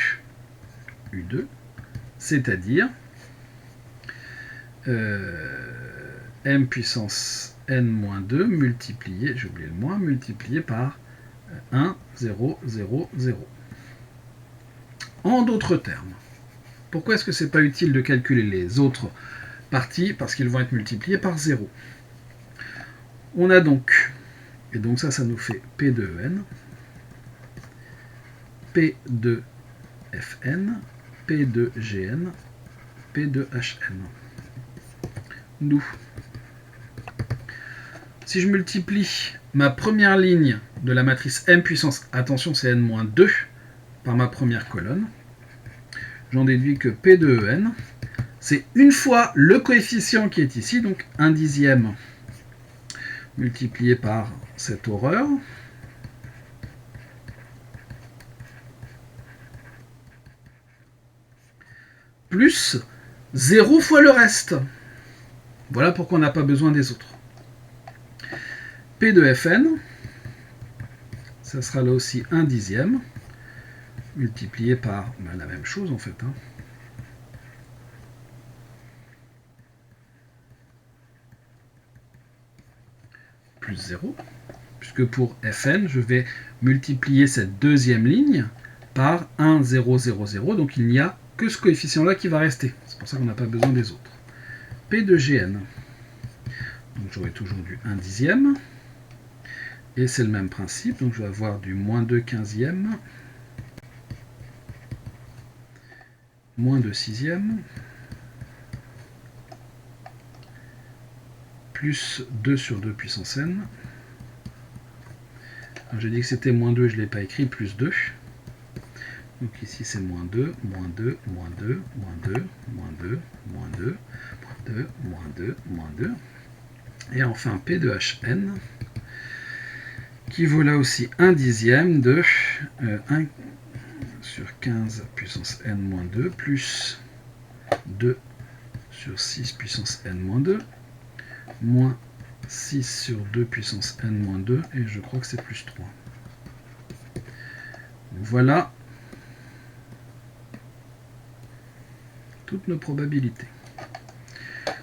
U2, c'est-à-dire M puissance N-2 multiplié, j'ai oublié le moins, multiplié par 1, 0, 0, 0. En d'autres termes, pourquoi est-ce que ce n'est pas utile de calculer les autres parties? Parce qu'ils vont être multipliés par 0. On a donc, et donc ça nous fait P de En, P de Fn, P de Gn, P de Hn. Nous, si je multiplie ma première ligne de la matrice M puissance, attention c'est N-2, par ma première colonne, j'en déduis que P de En, c'est une fois le coefficient qui est ici, donc 1 dixième multiplié par cette horreur, plus 0 fois le reste. Voilà pourquoi on n'a pas besoin des autres. P de Fn, ça sera là aussi 1 dixième, multiplié par la même chose en fait. Plus 0, puisque que pour Fn, je vais multiplier cette deuxième ligne par 1, 0, 0, 0. Donc il n'y a que ce coefficient-là qui va rester. C'est pour ça qu'on n'a pas besoin des autres. P de Gn. Donc j'aurai toujours du 1 dixième. Et c'est le même principe. Donc je vais avoir du moins 2 quinzième, moins 2 sixième, plus 2 sur 2 puissance n. J'ai dit que c'était moins 2, je ne l'ai pas écrit, plus 2. Donc ici c'est moins 2, moins 2, moins 2, moins 2, moins 2, moins 2, moins 2, moins 2, moins 2. Et enfin P de Hn, qui vaut là aussi 1 dixième de 1 sur 15 puissance n moins 2, plus 2 sur 6 puissance n moins 2, moins 6 sur 2 puissance n moins 2, et je crois que c'est plus 3. Voilà toutes nos probabilités.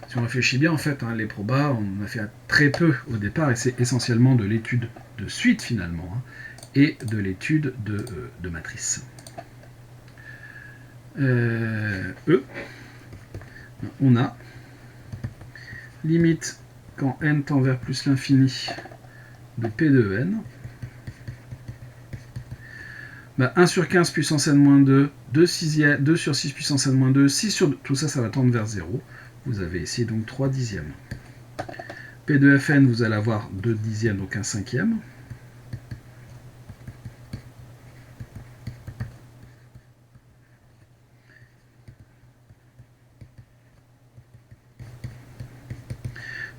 Si on réfléchit bien, en fait, hein, les probas, on a fait très peu au départ, et c'est essentiellement de l'étude de suite, finalement, hein, et de l'étude de matrice. On a limite quand n tend vers plus l'infini de P de n, 1 sur 15 puissance n-2, 2 sur 6 puissance n-2, 6 sur 2, tout ça, ça va tendre vers 0. Vous avez ici donc 3 dixièmes. P de Fn, vous allez avoir 2 dixièmes, donc 1 cinquième.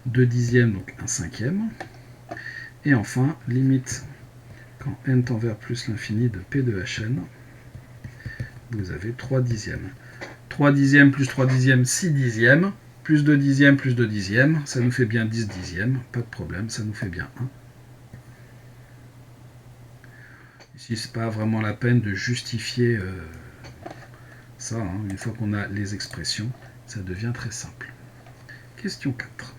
Deux dixièmes, donc 1 cinquième. Et enfin, limite quand n tend vers plus l'infini de P de Hn, vous avez 3 dixièmes. 3 dixièmes plus 3 dixièmes, 6 dixièmes. Plus 2 dixièmes, plus 2 dixièmes. Ça nous fait bien 10 dixièmes. Pas de problème, ça nous fait bien 1. Ici, c'est pas vraiment la peine de justifier ça. Hein. Une fois qu'on a les expressions, ça devient très simple. Question 4.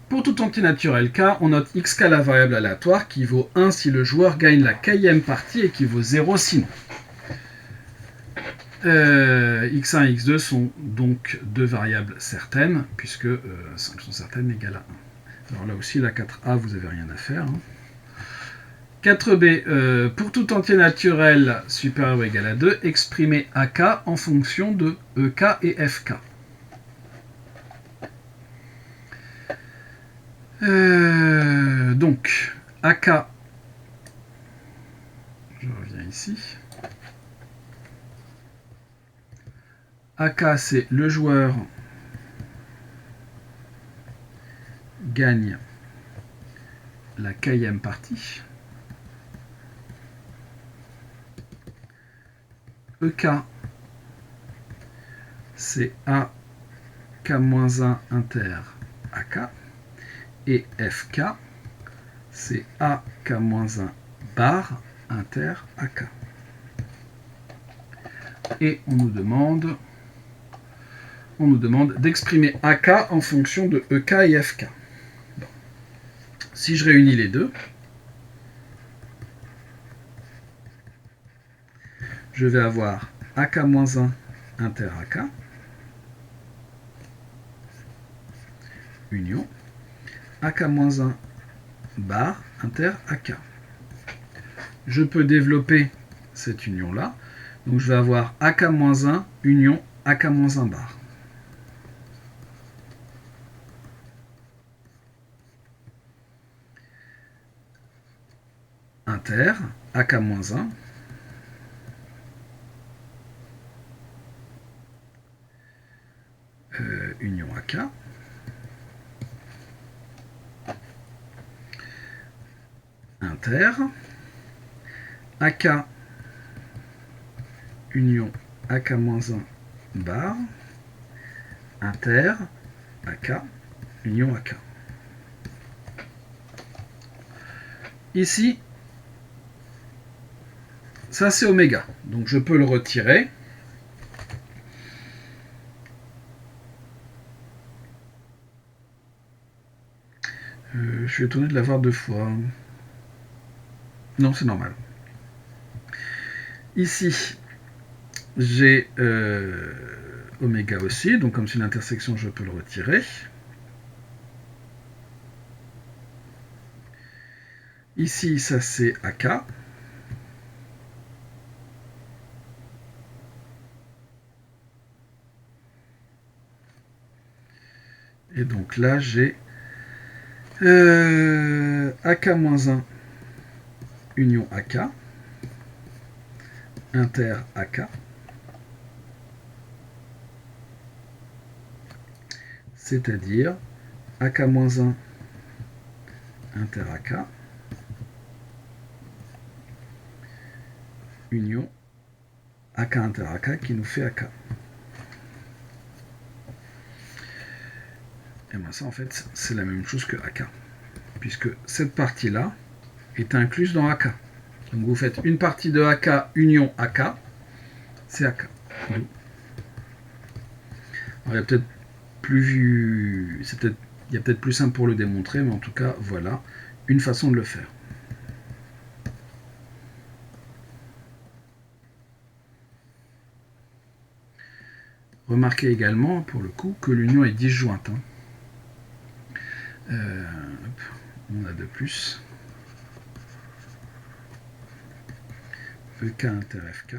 Pour tout entier naturel k, on note xk la variable aléatoire qui vaut 1 si le joueur gagne la kème partie et qui vaut 0 sinon. x1 et x2 sont donc deux variables certaines, puisque 5 sont certaines égale à 1. Alors là aussi, la 4a, vous n'avez rien à faire. Hein. 4b, pour tout entier naturel supérieur ou égal à 2, exprimez ak en fonction de ek et fk. Donc, AK, je reviens ici. AK, c'est le joueur gagne la kème partie. EK, c'est AK-1 inter AK. Et FK, c'est AK-1 bar inter AK. Et on nous demande d'exprimer AK en fonction de EK et FK. Bon. Si je réunis les deux, je vais avoir AK-1 inter AK, union, AK-1 bar inter AK. Je peux développer cette union-là. Donc je vais avoir AK-1 union AK-1 bar. Inter AK-1 union AK. Inter AK union AK-1 bar inter AK union AK. Ici, ça c'est oméga, donc je peux le retirer. Je suis étonné de l'avoir 2 fois. Non, c'est normal. Ici, j'ai oméga aussi, donc comme c'est une intersection, je peux le retirer. Ici, ça c'est AK. Et donc là, j'ai AK-1 union AK, inter AK, c'est-à-dire AK-1 inter AK, union AK inter AK qui nous fait AK. Et bien ça en fait c'est la même chose que AK, puisque cette partie-là est incluse dans AK. Donc vous faites une partie de AK union AK, c'est AK. Alors, il y a peut-être plus, il y a peut-être plus simple pour le démontrer, mais en tout cas voilà une façon de le faire. Remarquez également, pour le coup, que l'union est disjointe. On a de plus. EK inter FK,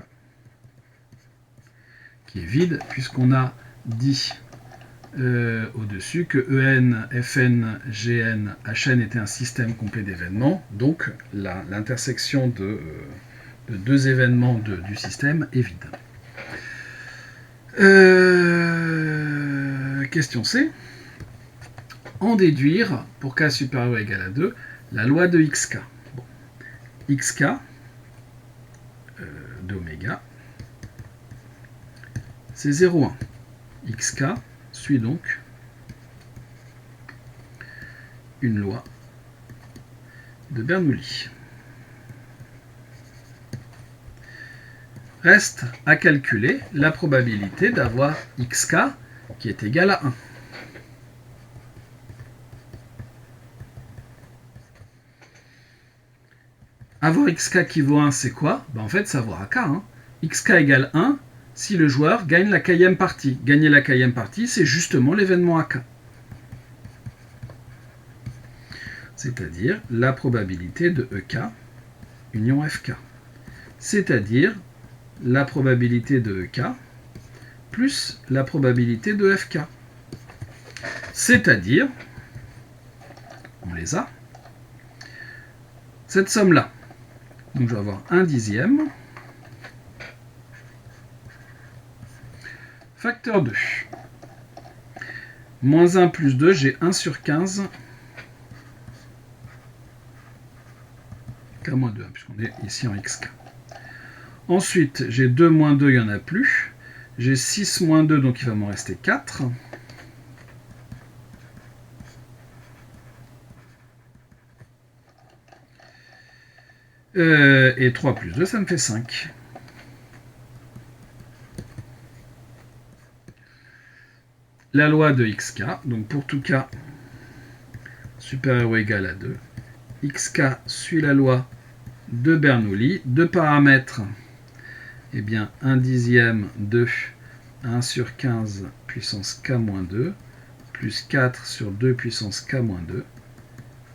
qui est vide, puisqu'on a dit au-dessus que EN, FN, GN, HN était un système complet d'événements. Donc, l'intersection de 2 événements du système est vide. Question C. En déduire, pour k supérieur ou égal à 2, la loi de xk. Bon. Xk d'oméga, c'est 0,1. Xk suit donc une loi de Bernoulli. Reste à calculer la probabilité d'avoir xk qui est égal à 1. Avoir xk qui vaut 1, c'est quoi? En fait, c'est avoir AK. Xk égale 1 si le joueur gagne la kème partie. Gagner la kème partie, c'est justement l'événement AK. C'est-à-dire la probabilité de EK union FK. C'est-à-dire la probabilité de EK plus la probabilité de FK. C'est-à-dire, on les a, cette somme-là. Donc je vais avoir 1/10 facteur 2. Moins 1 plus 2, j'ai 1 sur 15 K-2, puisqu'on est ici en XK. Ensuite, j'ai 2 moins 2, il n'y en a plus. J'ai 6 moins 2, donc il va m'en rester 4. Et 3 plus 2, ça me fait 5. La loi de xk, donc pour tout k supérieur ou égal à 2, xk suit la loi de Bernoulli. Deux paramètres, eh bien 1/10 de 1 sur 15 puissance k-2 plus 4 sur 2 puissance k-2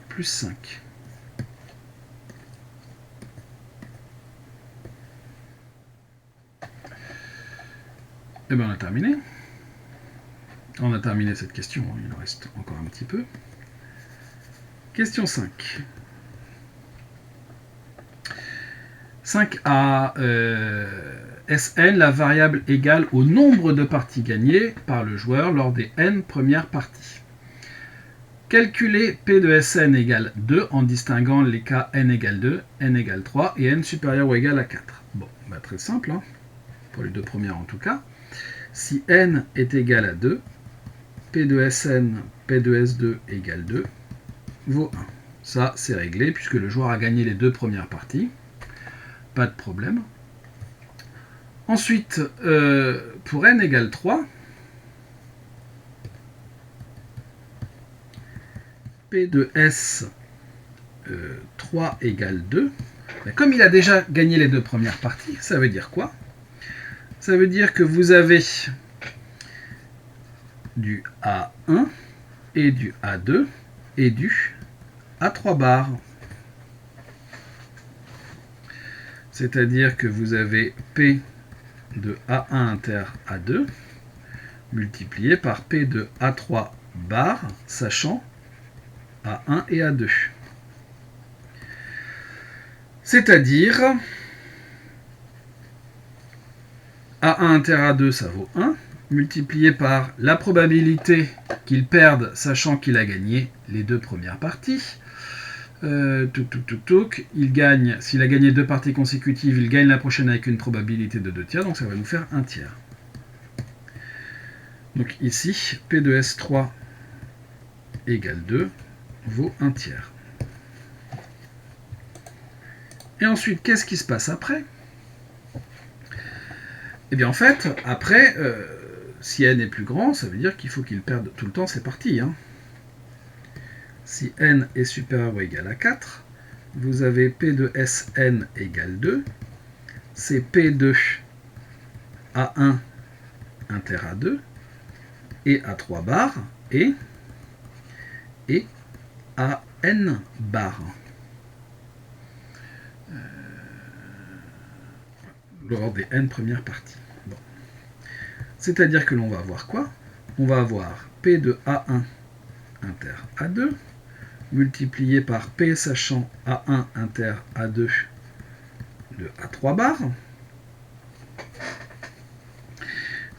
plus 5. Et bien on a terminé. On a terminé cette question, il en reste encore un petit peu. Question 5. 5a, Sn, la variable égale au nombre de parties gagnées par le joueur lors des n premières parties. Calculer P de Sn égale 2 en distinguant les cas n égale 2, n égale 3 et n supérieur ou égal à 4. Bon, bah très simple, pour les deux premières en tout cas. Si n est égal à 2, P de Sn, P de S2 égale 2, vaut 1. Ça, c'est réglé puisque le joueur a gagné les deux premières parties. Pas de problème. Ensuite, pour n égale 3, P de S 3 égale 2. Ben, comme il a déjà gagné les deux premières parties, ça veut dire quoi? Ça veut dire que vous avez du A1 et du A2 et du A3 bar. C'est-à-dire que vous avez P de A1 inter A2 multiplié par P de A3 bar, sachant A1 et A2. C'est-à-dire A1 inter A2, ça vaut 1, multiplié par la probabilité qu'il perde, sachant qu'il a gagné les deux premières parties. Il gagne, s'il a gagné deux parties consécutives, il gagne la prochaine avec une probabilité de 2 tiers, donc ça va nous faire 1 tiers. Donc ici, P de S3 égale 2 vaut 1 tiers. Et ensuite, qu'est-ce qui se passe après? Eh bien en fait, après, si n est plus grand, ça veut dire qu'il faut qu'il perde tout le temps ses parties. Hein. Si n est supérieur ou égal à 4, vous avez P de Sn égale 2, c'est P de A1 inter A2 et A3 bar et AN bar. Lors des n premières parties. Bon. C'est-à-dire que l'on va avoir quoi? On va avoir P de A1 inter A2 multiplié par P sachant A1 inter A2 de A3 bar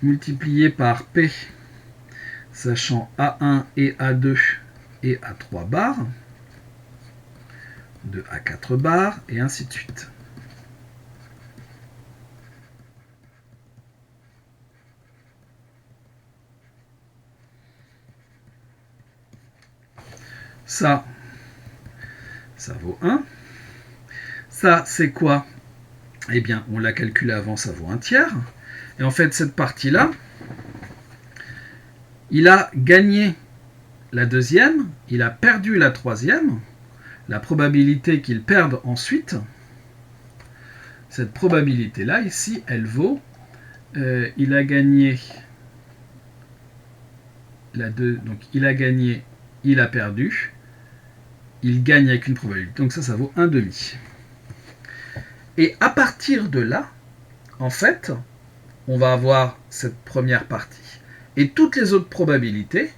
multiplié par P sachant A1 et A2 et A3 bar de A4 bar et ainsi de suite. Ça vaut 1. Ça, c'est quoi? Eh bien, on l'a calculé avant, ça vaut 1 tiers. Et en fait, cette partie-là, il a gagné la deuxième, il a perdu la troisième. La probabilité qu'il perde ensuite, cette probabilité-là, ici, elle vaut, il a gagné la 2, donc il a gagné, il a perdu, il gagne avec une probabilité, donc ça vaut 1 demi. Et à partir de là, en fait, on va avoir cette première partie. Et toutes les autres probabilités,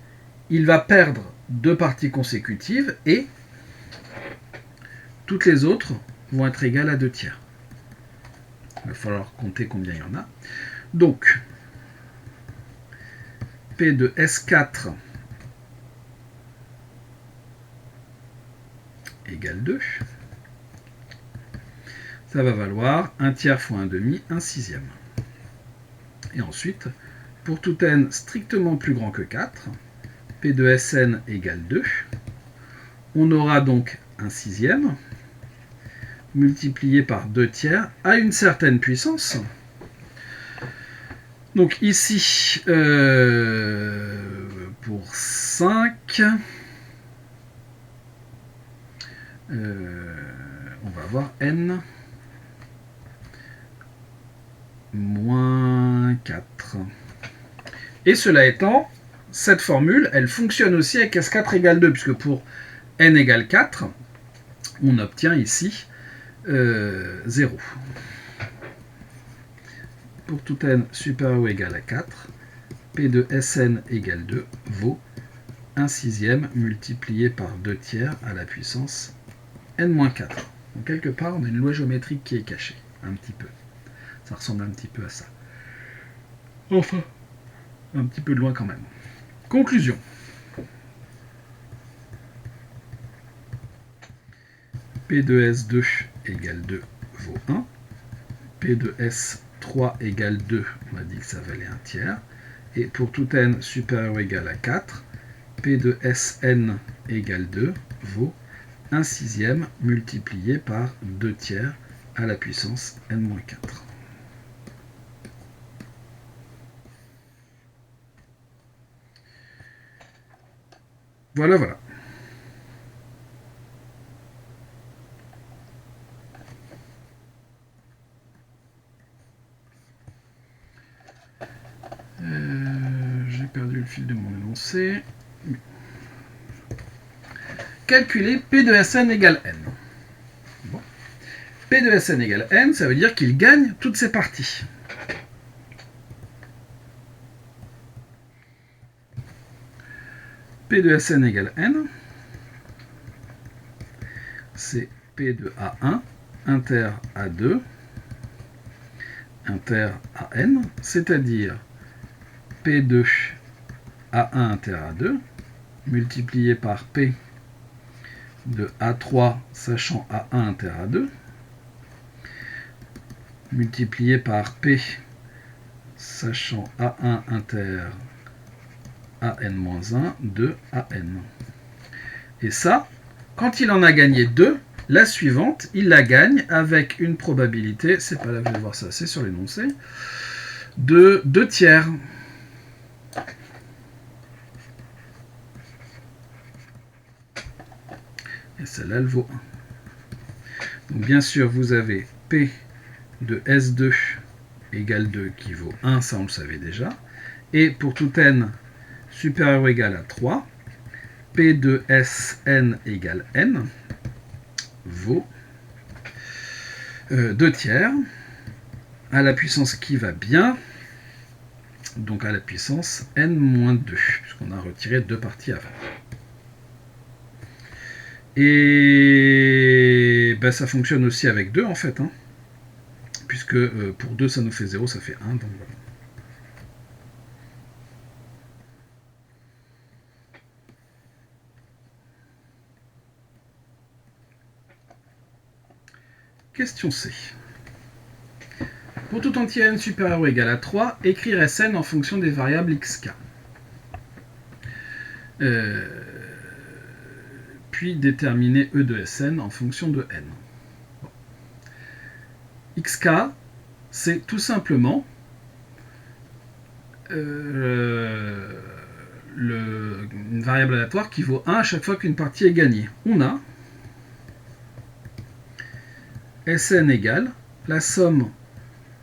il va perdre deux parties consécutives et toutes les autres vont être égales à 2 tiers. Il va falloir compter combien il y en a. Donc, P de S4 égale 2. Ça va valoir 1 tiers fois 1 demi, 1 sixième. Et ensuite, pour tout n strictement plus grand que 4, P de Sn égale 2. On aura donc 1 sixième multiplié par 2 tiers à une certaine puissance. Donc ici, pour 5, on va avoir n moins 4. Et cela étant, cette formule, elle fonctionne aussi avec S4 égale 2, puisque pour n égale 4, on obtient ici 0. Pour tout n supérieur ou égal à 4, P de Sn égale 2 vaut 1 sixième multiplié par 2 tiers à la puissance n-4. Donc quelque part, on a une loi géométrique qui est cachée, un petit peu. Ça ressemble un petit peu à ça. Enfin, un petit peu de loin quand même. Conclusion. P de S2 égale 2 vaut 1. P de S3 égale 2, on a dit que ça valait 1 tiers. Et pour tout n supérieur ou égal à 4, P de Sn égale 2 vaut 1 sixième multiplié par 2 tiers à la puissance n-4. Voilà. perdu le fil de mon énoncé. Calculer P de Sn égale n. Bon. P de Sn égale n, ça veut dire qu'il gagne toutes ses parties. P de Sn égale n, c'est P de A1 inter A2 inter AN, c'est-à-dire P de A1 inter A2 multiplié par P de A3 sachant A1 inter A2 multiplié par P sachant A1 inter AN-1 de AN. Et ça, quand il en a gagné 2, la suivante, il la gagne avec une probabilité, c'est pas là que je vais voir ça, c'est sur l'énoncé, de 2 tiers. Et celle-là, elle vaut 1. Donc bien sûr, vous avez P de S2 égale 2 qui vaut 1, ça on le savait déjà. Et pour tout n supérieur ou égal à 3, P de Sn égale n vaut 2 tiers à la puissance qui va bien, donc à la puissance n-2, puisqu'on a retiré 2 parties avant. Et ben, ça fonctionne aussi avec 2 en fait, hein, puisque pour 2 ça nous fait 0, ça fait 1, donc voilà. Question C. Pour tout entier n supérieur ou égal à 3, écrire Sn en fonction des variables xk. Puis déterminer E de Sn en fonction de n. Bon. Xk, c'est tout simplement une variable aléatoire qui vaut 1 à chaque fois qu'une partie est gagnée. On a Sn égale la somme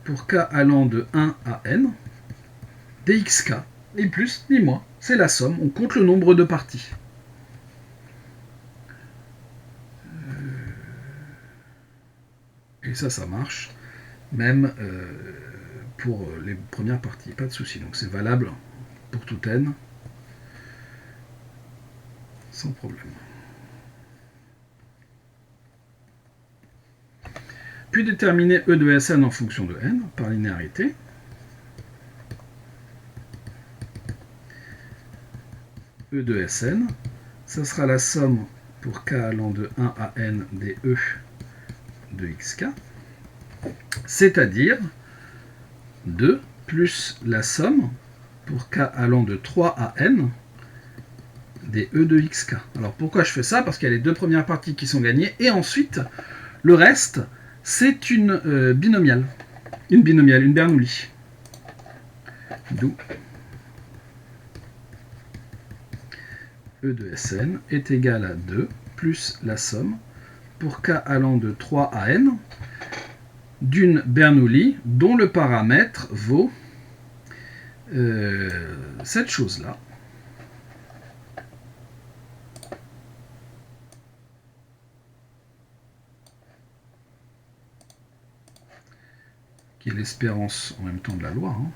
pour k allant de 1 à n dxk, ni plus ni moins. C'est la somme, on compte le nombre de parties. Et ça marche, même pour les premières parties, pas de souci. Donc c'est valable pour tout n, sans problème. Puis déterminer E de Sn en fonction de n par linéarité. E de Sn, ça sera la somme pour k allant de 1 à n des E de xk, c'est-à-dire 2 plus la somme pour k allant de 3 à n des E de xk. Alors pourquoi je fais ça? Parce qu'il y a les deux premières parties qui sont gagnées, et ensuite, le reste, c'est une binomiale. Une Bernoulli. D'où E de Sn est égal à 2 plus la somme pour k allant de 3 à n d'une Bernoulli dont le paramètre vaut cette chose-là. Qui est l'espérance en même temps de la loi. Hein.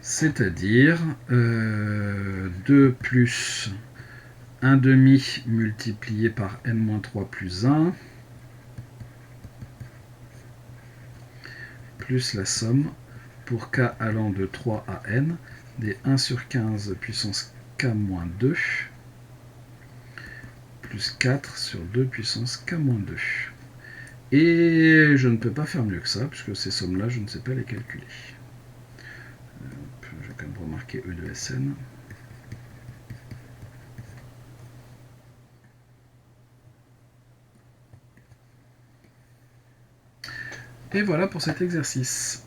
C'est-à-dire 2 plus 1 demi multiplié par n-3 plus 1 plus la somme pour k allant de 3 à n des 1 sur 15 puissance k-2 plus 4 sur 2 puissance k-2. Et je ne peux pas faire mieux que ça, puisque ces sommes-là, je ne sais pas les calculer. Je vais quand même remarquer E de Sn. Et voilà pour cet exercice.